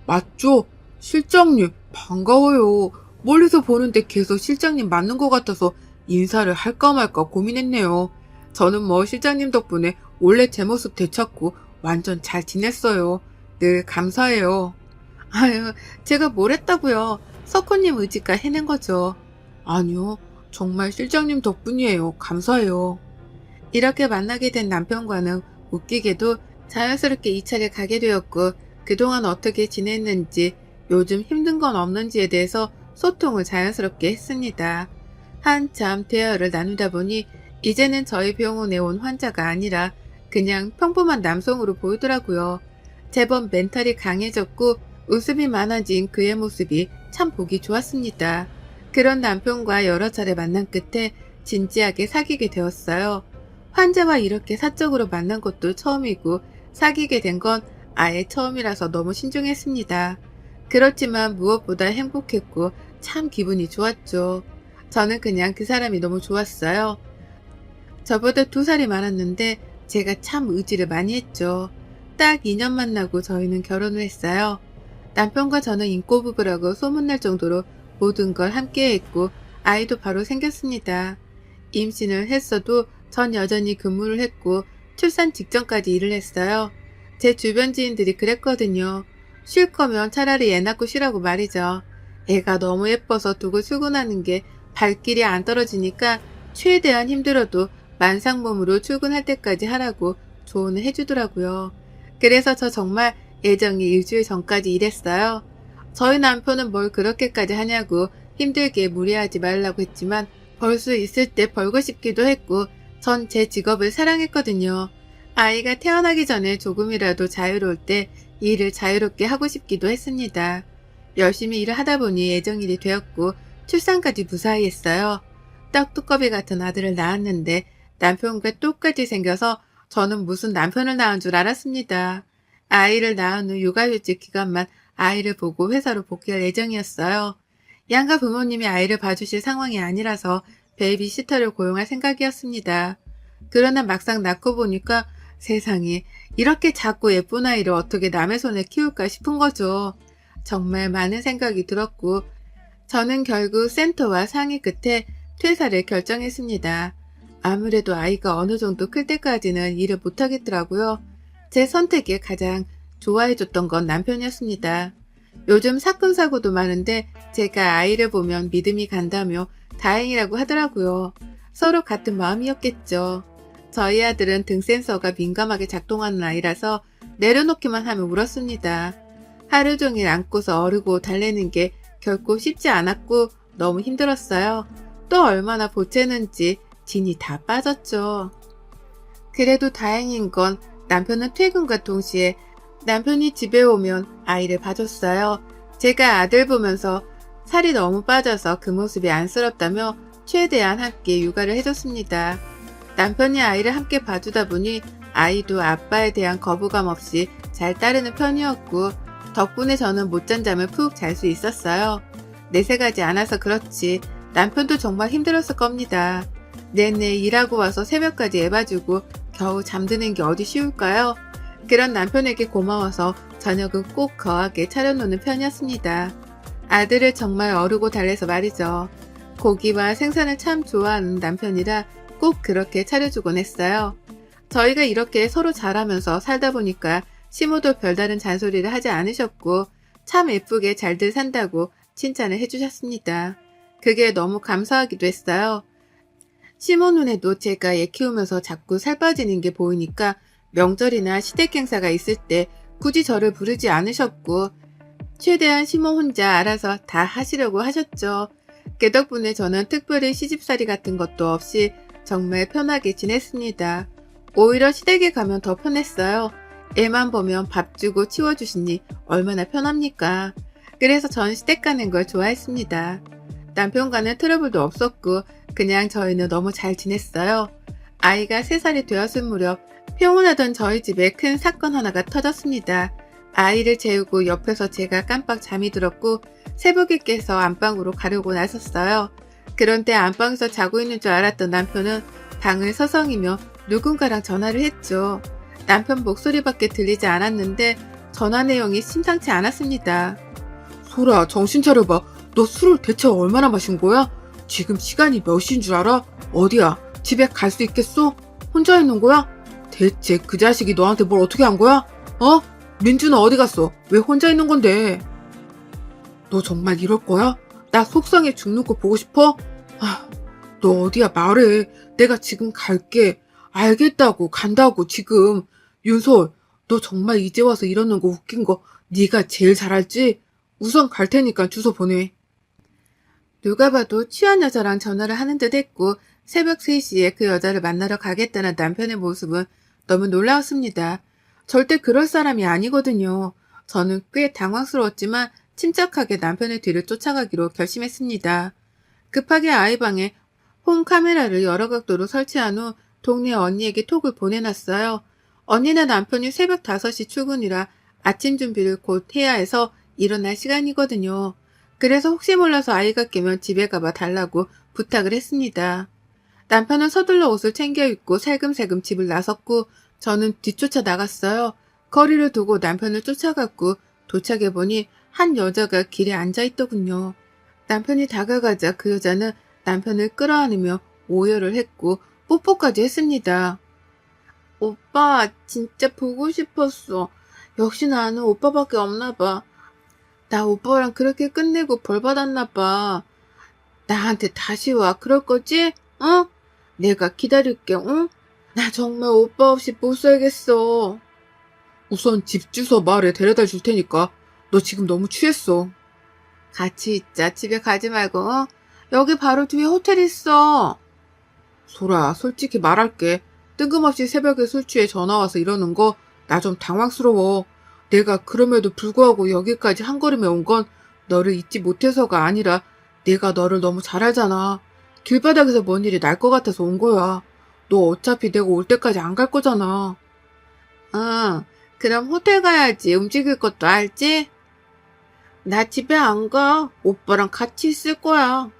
[SPEAKER 2] 맞죠? 실장님, 반가워요. 멀리서 보는데 계속 실장님 맞는 것 같아서 인사를 할까 말까 고민했네요. 저는 뭐 실장님 덕분에 원래 제 모습 되찾고 완전 잘 지냈어요. 늘 감사해요.
[SPEAKER 1] 아유, 제가 뭘 했다고요. 석호님 의지가 해낸 거죠.
[SPEAKER 2] 아니요, 정말 실장님 덕분이에요. 감사해요.
[SPEAKER 1] 이렇게 만나게 된 남편과는 웃기게도 자연스럽게 2차를 가게 되었고 그동안 어떻게 지냈는지 요즘 힘든 건 없는지에 대해서 소통을 자연스럽게 했습니다. 한참 대화를 나누다 보니 이제는 저희 병원에 온 환자가 아니라 그냥 평범한 남성으로 보이더라고요. 제법 멘탈이 강해졌고 웃음이 많아진 그의 모습이 참 보기 좋았습니다. 그런 남편과 여러 차례 만난 끝에 진지하게 사귀게 되었어요. 환자와 이렇게 사적으로 만난 것도 처음이고 사귀게 된 건 아예 처음이라서 너무 신중했습니다. 그렇지만 무엇보다 행복했고 참 기분이 좋았죠. 저는 그냥 그 사람이 너무 좋았어요. 저보다 2살이 많았는데 제가 참 의지를 많이 했죠. 딱 2년 만나고 저희는 결혼을 했어요. 남편과 저는 인꼬 부부라고 소문날 정도로 모든 걸 함께 했고 아이도 바로 생겼습니다. 임신을 했어도 전 여전히 근무를 했고 출산 직전까지 일을 했어요. 제 주변 지인들이 그랬거든요. 쉴 거면 차라리 애 낳고 쉬라고 말이죠. 애가 너무 예뻐서 두고 출근하는 게 발길이 안 떨어지니까 최대한 힘들어도 만상몸으로 출근할 때까지 하라고 조언을 해주더라고요. 그래서 저 정말 예정이 일주일 전까지 일했어요. 저희 남편은 뭘 그렇게까지 하냐고 힘들게 무리하지 말라고 했지만 벌 수 있을 때 벌고 싶기도 했고 전 제 직업을 사랑했거든요. 아이가 태어나기 전에 조금이라도 자유로울 때 일을 자유롭게 하고 싶기도 했습니다. 열심히 일을 하다 보니 예정일이 되었고 출산까지 무사히 했어요. 떡두꺼비 같은 아들을 낳았는데 남편과 똑같이 생겨서 저는 무슨 남편을 낳은 줄 알았습니다. 아이를 낳은 후 육아휴직 기간만 아이를 보고 회사로 복귀할 예정이었어요. 양가 부모님이 아이를 봐주실 상황이 아니라서 베이비시터를 고용할 생각이었습니다. 그러나 막상 낳고 보니까 세상에 이렇게 작고 예쁜 아이를 어떻게 남의 손에 키울까 싶은 거죠. 정말 많은 생각이 들었고 저는 결국 센터와 상의 끝에 퇴사를 결정했습니다. 아무래도 아이가 어느 정도 클 때까지는 일을 못하겠더라고요. 제 선택에 가장 좋아해줬던 건 남편이었습니다. 요즘 사건 사고도 많은데 제가 아이를 보면 믿음이 간다며 다행이라고 하더라고요. 서로 같은 마음이었겠죠. 저희 아들은 등 센서가 민감하게 작동하는 아이라서 내려놓기만 하면 울었습니다. 하루 종일 안고서 어르고 달래는 게 결코 쉽지 않았고 너무 힘들었어요. 또 얼마나 보채는지 진이 다 빠졌죠. 그래도 다행인 건 남편은 퇴근과 동시에 남편이 집에 오면 아이를 봐줬어요. 제가 아들 보면서 살이 너무 빠져서 그 모습이 안쓰럽다며 최대한 함께 육아를 해줬습니다. 남편이 아이를 함께 봐주다 보니 아이도 아빠에 대한 거부감 없이 잘 따르는 편이었고 덕분에 저는 못잔 잠을 푹 잘 수 있었어요. 내색하지 않아서 그렇지 남편도 정말 힘들었을 겁니다. 내내 일하고 와서 새벽까지 애 봐주고 겨우 잠드는 게 어디 쉬울까요? 그런 남편에게 고마워서 저녁은 꼭 거하게 차려놓는 편이었습니다. 아들을 정말 어르고 달래서 말이죠. 고기와 생선을 참 좋아하는 남편이라 꼭 그렇게 차려주곤 했어요. 저희가 이렇게 서로 잘하면서 살다 보니까 시모도 별다른 잔소리를 하지 않으셨고 참 예쁘게 잘들 산다고 칭찬을 해주셨습니다. 그게 너무 감사하기도 했어요. 시모 눈에도 제가 애 키우면서 자꾸 살 빠지는 게 보이니까 명절이나 시댁 행사가 있을 때 굳이 저를 부르지 않으셨고 최대한 시모 혼자 알아서 다 하시려고 하셨죠. 그 덕분에 저는 특별히 시집살이 같은 것도 없이 정말 편하게 지냈습니다. 오히려 시댁에 가면 더 편했어요. 애만 보면 밥 주고 치워주시니 얼마나 편합니까? 그래서 전 시댁 가는 걸 좋아했습니다. 남편과는 트러블도 없었고 그냥 저희는 너무 잘 지냈어요. 아이가 3살이 되었을 무렵 평온하던 저희 집에 큰 사건 하나가 터졌습니다. 아이를 재우고 옆에서 제가 깜빡 잠이 들었고 새벽에 깨서 안방으로 가려고 나섰어요. 그런데 안방에서 자고 있는 줄 알았던 남편은 방을 서성이며 누군가랑 전화를 했죠. 남편 목소리밖에 들리지 않았는데 전화 내용이 심상치 않았습니다.
[SPEAKER 2] 소라, 정신 차려봐. 너 술을 대체 얼마나 마신 거야? 지금 시간이 몇 시인 줄 알아? 어디야? 집에 갈 수 있겠어? 혼자 있는 거야? 대체 그 자식이 너한테 뭘 어떻게 한 거야? 어? 민주는 어디 갔어? 왜 혼자 있는 건데? 너 정말 이럴 거야? 나 속상해 죽는 거 보고 싶어? 너 어디야? 말해. 내가 지금 갈게. 알겠다고, 간다고, 지금. 윤솔, 너 정말 이제 와서 이러는 거 웃긴 거 네가 제일 잘 알지? 우선 갈 테니까 주소 보내.
[SPEAKER 1] 누가 봐도 취한 여자랑 전화를 하는 듯 했고 새벽 3시에 그 여자를 만나러 가겠다는 남편의 모습은 너무 놀라웠습니다. 절대 그럴 사람이 아니거든요. 저는 꽤 당황스러웠지만 침착하게 남편의 뒤를 쫓아가기로 결심했습니다. 급하게 아이방에 홈 카메라를 여러 각도로 설치한 후 동네 언니에게 톡을 보내놨어요. 언니네 남편이 새벽 5시 출근이라 아침 준비를 곧 해야 해서 일어날 시간이거든요. 그래서 혹시 몰라서 아이가 깨면 집에 가봐 달라고 부탁을 했습니다. 남편은 서둘러 옷을 챙겨 입고 살금살금 집을 나섰고 저는 뒤쫓아 나갔어요. 거리를 두고 남편을 쫓아갔고 도착해보니 한 여자가 길에 앉아있더군요. 남편이 다가가자 그 여자는 남편을 끌어안으며 오열을 했고 뽀뽀까지 했습니다. 오빠 진짜 보고 싶었어. 역시 나는 오빠밖에 없나 봐. 나 오빠랑 그렇게 끝내고 벌 받았나 봐. 나한테 다시 와. 그럴 거지? 어? 내가 기다릴게. 응? 나 정말 오빠 없이 못 살겠어.
[SPEAKER 2] 우선 집 주소 말해 데려다 줄 테니까. 너 지금 너무 취했어.
[SPEAKER 1] 같이 있자. 집에 가지 말고. 어? 여기 바로 뒤에 호텔 있어.
[SPEAKER 2] 소라, 솔직히 말할게. 뜬금없이 새벽에 술 취해 전화 와서 이러는 거 나 좀 당황스러워. 내가 그럼에도 불구하고 여기까지 한 걸음에 온 건 너를 잊지 못해서가 아니라 내가 너를 너무 잘 알잖아. 길바닥에서 뭔 일이 날 것 같아서 온 거야. 너 어차피 내가 올 때까지 안 갈 거잖아.
[SPEAKER 1] 응. 그럼 호텔 가야지. 움직일 것도 알지? 나 집에 안 가. 오빠랑 같이 있을 거야.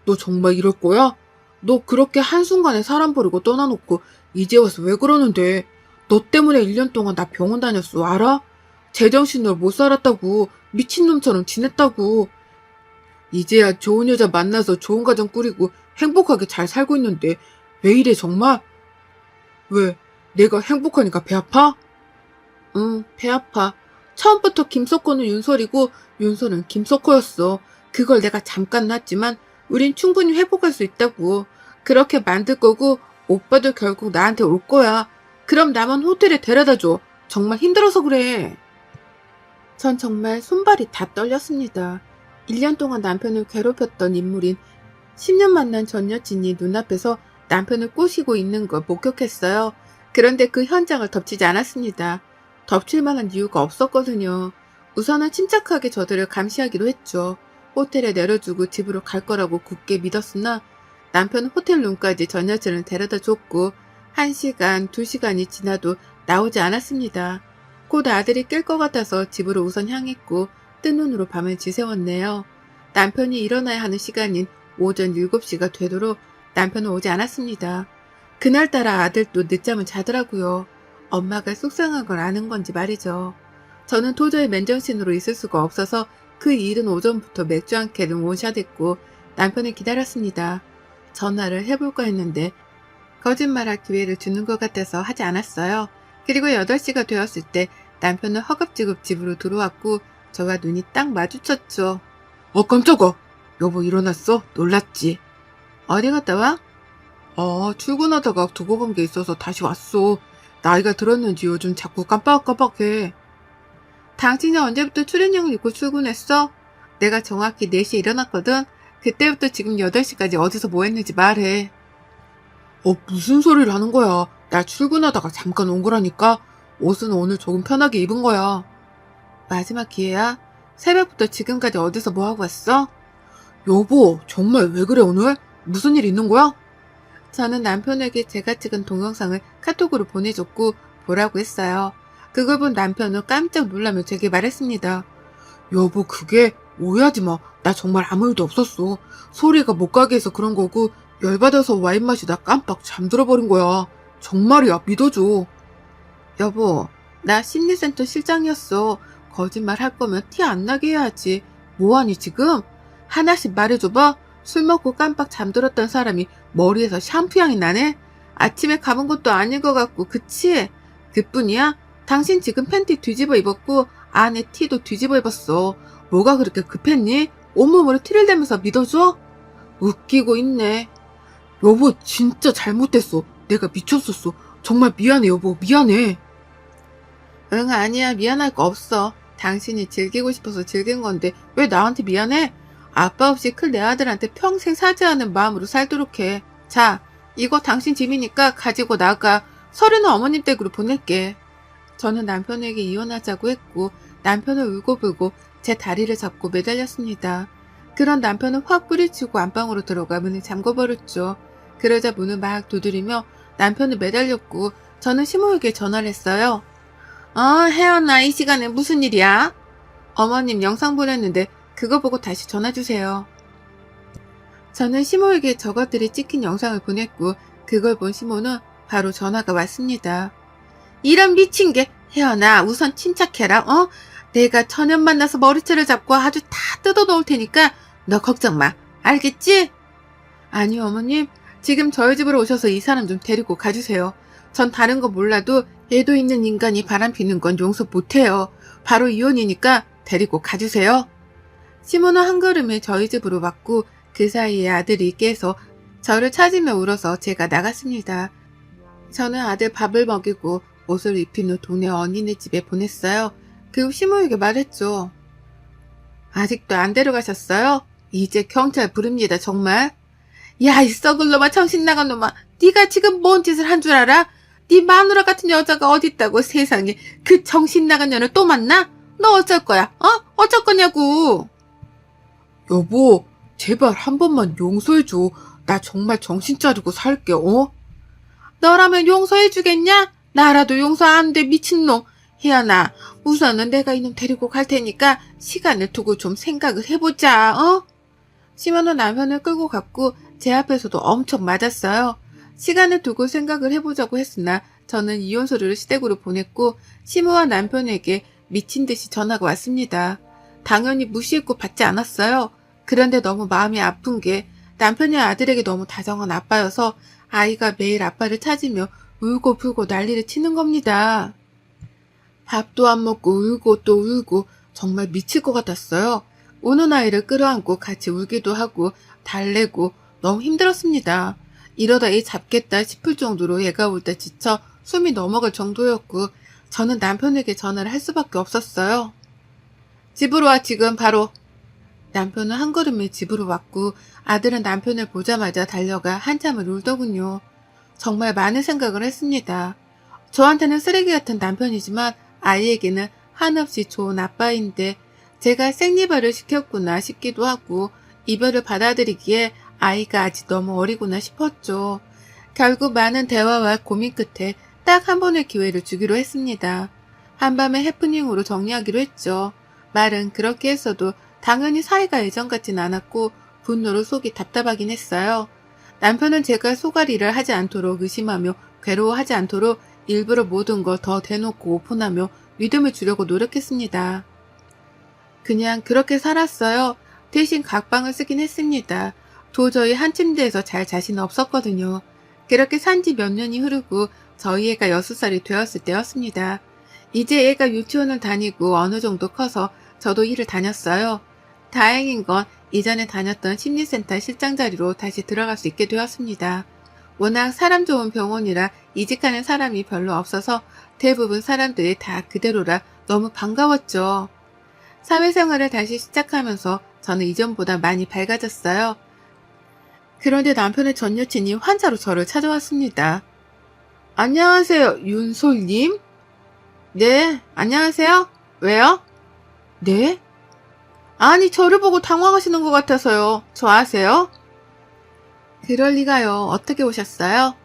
[SPEAKER 2] 너 정말 이럴 거야? 너 그렇게 한순간에 사람 버리고 떠나놓고 이제 와서 왜 그러는데? 너 때문에 1년 동안 나 병원 다녔어, 알아? 제정신으로 못 살았다고, 미친놈처럼 지냈다고. 이제야 좋은 여자 만나서 좋은 가정 꾸리고 행복하게 잘 살고 있는데 왜 이래 정말? 왜? 내가 행복하니까 배 아파?
[SPEAKER 1] 응, 배 아파. 처음부터 김석호는 윤설이고 윤설은 김석호였어. 그걸 내가 잠깐 놨지만 우린 충분히 회복할 수 있다고. 그렇게 만들 거고 오빠도 결국 나한테 올 거야. 그럼 나만 호텔에 데려다줘. 정말 힘들어서 그래. 전 정말 손발이 다 떨렸습니다. 1년 동안 남편을 괴롭혔던 인물인 10년 만난 전 여친이 눈앞에서 남편을 꼬시고 있는 걸 목격했어요. 그런데 그 현장을 덮치지 않았습니다. 덮칠 만한 이유가 없었거든요. 우선은 침착하게 저들을 감시하기로 했죠. 호텔에 내려주고 집으로 갈 거라고 굳게 믿었으나 남편은 호텔 룸까지 전 여친을 데려다 줬고 1시간, 2시간이 지나도 나오지 않았습니다. 곧 아들이 깰 것 같아서 집으로 우선 향했고 뜬 눈으로 밤을 지새웠네요. 남편이 일어나야 하는 시간인 오전 7시가 되도록 남편은 오지 않았습니다. 그날따라 아들도 늦잠을 자더라고요. 엄마가 속상한 걸 아는 건지 말이죠. 저는 도저히 맨정신으로 있을 수가 없어서 그 이른 오전부터 맥주 한 캔을 원샷했고 남편을 기다렸습니다. 전화를 해볼까 했는데 거짓말할 기회를 주는 것 같아서 하지 않았어요. 그리고 8시가 되었을 때 남편은 허겁지겁 집으로 들어왔고 저와 눈이 딱 마주쳤죠.
[SPEAKER 2] 깜짝아. 여보 일어났어? 놀랐지?
[SPEAKER 1] 어디 갔다 와?
[SPEAKER 2] 출근하다가 두고 간 게 있어서 다시 왔어. 나이가 들었는지 요즘 자꾸 깜빡깜빡해.
[SPEAKER 1] 당신이 언제부터 출연형을 입고 출근했어? 내가 정확히 4시에 일어났거든. 그때부터 지금 8시까지 어디서 뭐 했는지 말해.
[SPEAKER 2] 무슨 소리를 하는 거야. 나 출근하다가 잠깐 온 거라니까. 옷은 오늘 조금 편하게 입은 거야.
[SPEAKER 1] 마지막 기회야? 새벽부터 지금까지 어디서 뭐 하고 왔어?
[SPEAKER 2] 여보, 정말 왜 그래 오늘? 무슨 일 있는 거야?
[SPEAKER 1] 저는 남편에게 제가 찍은 동영상을 카톡으로 보내줬고 보라고 했어요. 그걸 본 남편은 깜짝 놀라며 제게 말했습니다.
[SPEAKER 2] 여보, 그게 오해하지 마. 나 정말 아무 일도 없었어. 소리가 못 가게 해서 그런 거고 열받아서 와인 마시다 깜빡 잠들어 버린 거야. 정말이야, 믿어줘.
[SPEAKER 1] 여보, 나 심리센터 실장이었어. 거짓말 할 거면 티 안 나게 해야지. 뭐하니 지금? 하나씩 말해줘봐. 술 먹고 깜빡 잠들었던 사람이 머리에서 샴푸 향이 나네? 아침에 감은 것도 아닌 것 같고, 그치? 그뿐이야? 당신 지금 팬티 뒤집어 입었고 안에 티도 뒤집어 입었어. 뭐가 그렇게 급했니? 온몸으로 티를 대면서 믿어줘? 웃기고 있네.
[SPEAKER 2] 여보, 진짜 잘못됐어. 내가 미쳤었어. 정말 미안해, 여보. 미안해.
[SPEAKER 1] 응, 아니야. 미안할 거 없어. 당신이 즐기고 싶어서 즐긴 건데 왜 나한테 미안해? 아빠 없이 클 내 아들한테 평생 사죄하는 마음으로 살도록 해. 자, 이거 당신 짐이니까 가지고 나가. 서류는 어머님 댁으로 보낼게. 저는 남편에게 이혼하자고 했고 남편을 울고불고 제 다리를 잡고 매달렸습니다. 그런 남편은 확 뿌리치고 안방으로 들어가 문을 잠궈버렸죠. 그러자 문을 막 두드리며 남편을 매달렸고 저는 시모에게 전화를 했어요. 혜연아, 이 시간에 무슨 일이야? 어머님 영상 보냈는데 그거 보고 다시 전화 주세요. 저는 시모에게 저것들이 찍힌 영상을 보냈고 그걸 본 시모는 바로 전화가 왔습니다. 이런 미친 게, 혜연아, 우선 침착해라. 내가 천연 만나서 머리채를 잡고 아주 다 뜯어 놓을 테니까 너 걱정 마. 알겠지? 아니요, 어머님. 지금 저희 집으로 오셔서 이 사람 좀 데리고 가주세요. 전 다른 거 몰라도 애도 있는 인간이 바람피는 건 용서 못해요. 바로 이혼이니까 데리고 가주세요. 시모는 한 걸음에 저희 집으로 왔고 그 사이에 아들이 깨서 저를 찾으며 울어서 제가 나갔습니다. 저는 아들 밥을 먹이고 옷을 입힌 후 동네 언니네 집에 보냈어요. 그리고 시모에게 말했죠. 아직도 안 데려가셨어요? 이제 경찰 부릅니다, 정말. 야, 이 썩을 놈아, 정신 나간 놈아. 네가 지금 뭔 짓을 한 줄 알아? 네 마누라 같은 여자가 어딨다고 세상에. 그 정신 나간 년을 또 만나? 너 어쩔 거야? 어쩔 거냐고.
[SPEAKER 2] 여보, 제발 한 번만 용서해줘. 나 정말 정신 차리고 살게,
[SPEAKER 1] 너라면 용서해주겠냐? 나라도 용서 안 돼, 미친놈. 혜연아, 우선은 내가 이놈 데리고 갈 테니까 시간을 두고 좀 생각을 해보자, 시모는 남편을 끌고 갔고 제 앞에서도 엄청 맞았어요. 시간을 두고 생각을 해보자고 했으나 저는 이혼 서류를 시댁으로 보냈고 시모와 남편에게 미친 듯이 전화가 왔습니다. 당연히 무시했고 받지 않았어요. 그런데 너무 마음이 아픈 게 남편이 아들에게 너무 다정한 아빠여서 아이가 매일 아빠를 찾으며 울고 불고 난리를 치는 겁니다. 밥도 안 먹고 울고 또 울고 정말 미칠 것 같았어요. 우는 아이를 끌어안고 같이 울기도 하고 달래고 너무 힘들었습니다. 이러다 애 잡겠다 싶을 정도로 애가 울 때 지쳐 숨이 넘어갈 정도였고 저는 남편에게 전화를 할 수밖에 없었어요. 집으로 와, 지금 바로. 남편은 한 걸음에 집으로 왔고 아들은 남편을 보자마자 달려가 한참을 울더군요. 정말 많은 생각을 했습니다. 저한테는 쓰레기 같은 남편이지만 아이에게는 한없이 좋은 아빠인데 제가 생리별을 시켰구나 싶기도 하고 이별을 받아들이기에 아이가 아직 너무 어리구나 싶었죠. 결국 많은 대화와 고민 끝에 딱 한 번의 기회를 주기로 했습니다. 한밤의 해프닝으로 정리하기로 했죠. 말은 그렇게 했어도 당연히 사이가 예전 같진 않았고 분노로 속이 답답하긴 했어요. 남편은 제가 소갈이를 하지 않도록 의심하며 괴로워하지 않도록 일부러 모든 걸 더 대놓고 오픈하며 믿음을 주려고 노력했습니다. 그냥 그렇게 살았어요. 대신 각방을 쓰긴 했습니다. 도저히 한 침대에서 잘 자신은 없었거든요. 그렇게 산지 몇 년이 흐르고 저희 애가 6살이 되었을 때였습니다. 이제 애가 유치원을 다니고 어느 정도 커서 저도 일을 다녔어요. 다행인 건 이전에 다녔던 심리센터 실장 자리로 다시 들어갈 수 있게 되었습니다. 워낙 사람 좋은 병원이라 이직하는 사람이 별로 없어서 대부분 사람들이 다 그대로라 너무 반가웠죠. 사회생활을 다시 시작하면서 저는 이전보다 많이 밝아졌어요. 그런데 남편의 전 여친이 환자로 저를 찾아왔습니다. 안녕하세요, 윤솔님? 네, 안녕하세요. 왜요? 네? 아니, 저를 보고 당황하시는 것 같아서요. 저 아세요? 그럴 리가요. 어떻게 오셨어요?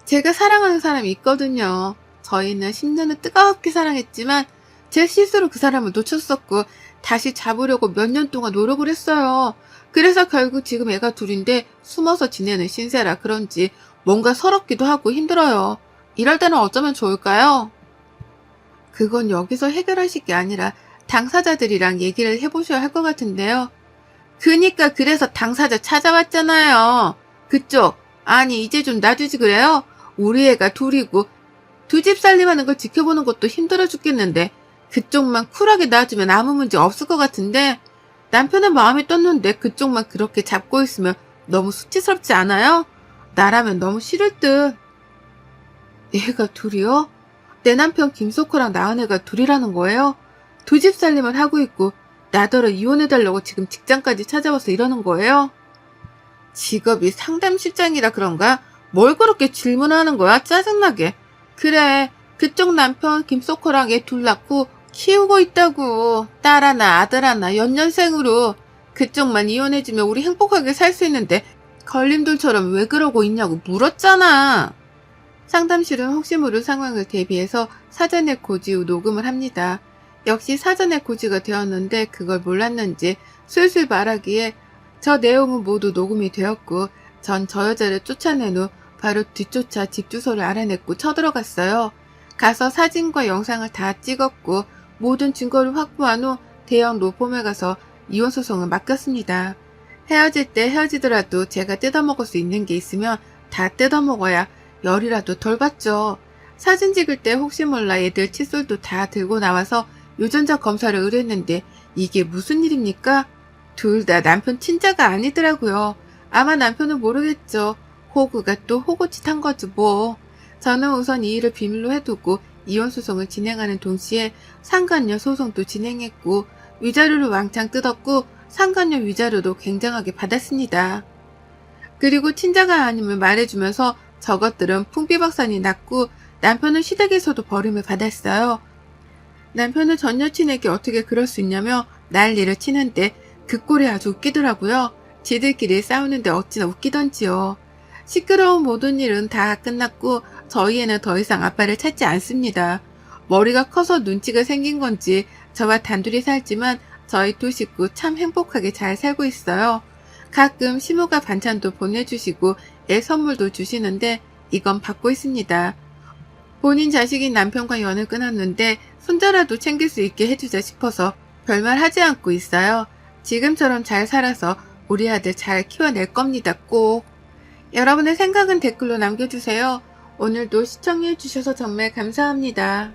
[SPEAKER 1] 제가 사랑하는 사람이 있거든요. 저희는 10년을 뜨겁게 사랑했지만 제 실수로 그 사람을 놓쳤었고 다시 잡으려고 몇 년 동안 노력을 했어요. 그래서 결국 지금 애가 둘인데 숨어서 지내는 신세라 그런지 뭔가 서럽기도 하고 힘들어요. 이럴 때는 어쩌면 좋을까요? 그건 여기서 해결하실 게 아니라 당사자들이랑 얘기를 해보셔야 할 것 같은데요. 그니까 그래서 당사자 찾아왔잖아요. 그쪽, 아니 이제 좀 놔주지 그래요? 우리 애가 둘이고 두 집 살림하는 걸 지켜보는 것도 힘들어 죽겠는데 그쪽만 쿨하게 놔주면 아무 문제 없을 것 같은데 남편은 마음이 떴는데 그쪽만 그렇게 잡고 있으면 너무 수치스럽지 않아요? 나라면 너무 싫을 듯. 애가 둘이요? 내 남편 김석호랑 낳은 애가 둘이라는 거예요? 두 집 살림을 하고 있고 나더러 이혼해달라고 지금 직장까지 찾아와서 이러는 거예요? 직업이 상담실장이라 그런가? 뭘 그렇게 질문하는 거야? 짜증나게. 그래, 그쪽 남편 김석호랑 애 둘 낳고 키우고 있다고. 딸 하나 아들 하나 연년생으로. 그쪽만 이혼해주면 우리 행복하게 살 수 있는데 걸림돌처럼 왜 그러고 있냐고 물었잖아. 상담실은 혹시 모를 상황을 대비해서 사전에 고지 후 녹음을 합니다. 역시 사전에 고지가 되었는데 그걸 몰랐는지 술술 말하기에 저 내용은 모두 녹음이 되었고 전 저 여자를 쫓아낸 후 바로 뒤쫓아 집 주소를 알아냈고 쳐들어갔어요. 가서 사진과 영상을 다 찍었고 모든 증거를 확보한 후 대형 로펌에 가서 이혼소송을 맡겼습니다. 헤어질 때 헤어지더라도 제가 뜯어먹을 수 있는 게 있으면 다 뜯어먹어야 열이라도 덜 받죠. 사진 찍을 때 혹시 몰라 애들 칫솔도 다 들고 나와서 유전자 검사를 의뢰했는데 이게 무슨 일입니까? 둘 다 남편 친자가 아니더라고요. 아마 남편은 모르겠죠. 호구가 또 호구짓 한 거지 뭐. 저는 우선 이 일을 비밀로 해두고 이혼소송을 진행하는 동시에 상간녀 소송도 진행했고 위자료를 왕창 뜯었고 상간녀 위자료도 굉장하게 받았습니다. 그리고 친자가 아님을 말해주면서 저것들은 풍비박산이 났고 남편은 시댁에서도 버림을 받았어요. 남편은 전 여친에게 어떻게 그럴 수 있냐며 난리를 치는데 그 꼴이 아주 웃기더라고요. 지들끼리 싸우는데 어찌나 웃기던지요. 시끄러운 모든 일은 다 끝났고 저희 애는 더 이상 아빠를 찾지 않습니다. 머리가 커서 눈치가 생긴 건지 저와 단둘이 살지만 저희 두 식구 참 행복하게 잘 살고 있어요. 가끔 시모가 반찬도 보내주시고 애 선물도 주시는데 이건 받고 있습니다. 본인 자식인 남편과 연을 끊었는데 손자라도 챙길 수 있게 해주자 싶어서 별말 하지 않고 있어요. 지금처럼 잘 살아서 우리 아들 잘 키워낼 겁니다. 꼭. 여러분의 생각은 댓글로 남겨주세요. 오늘도 시청해주셔서 정말 감사합니다.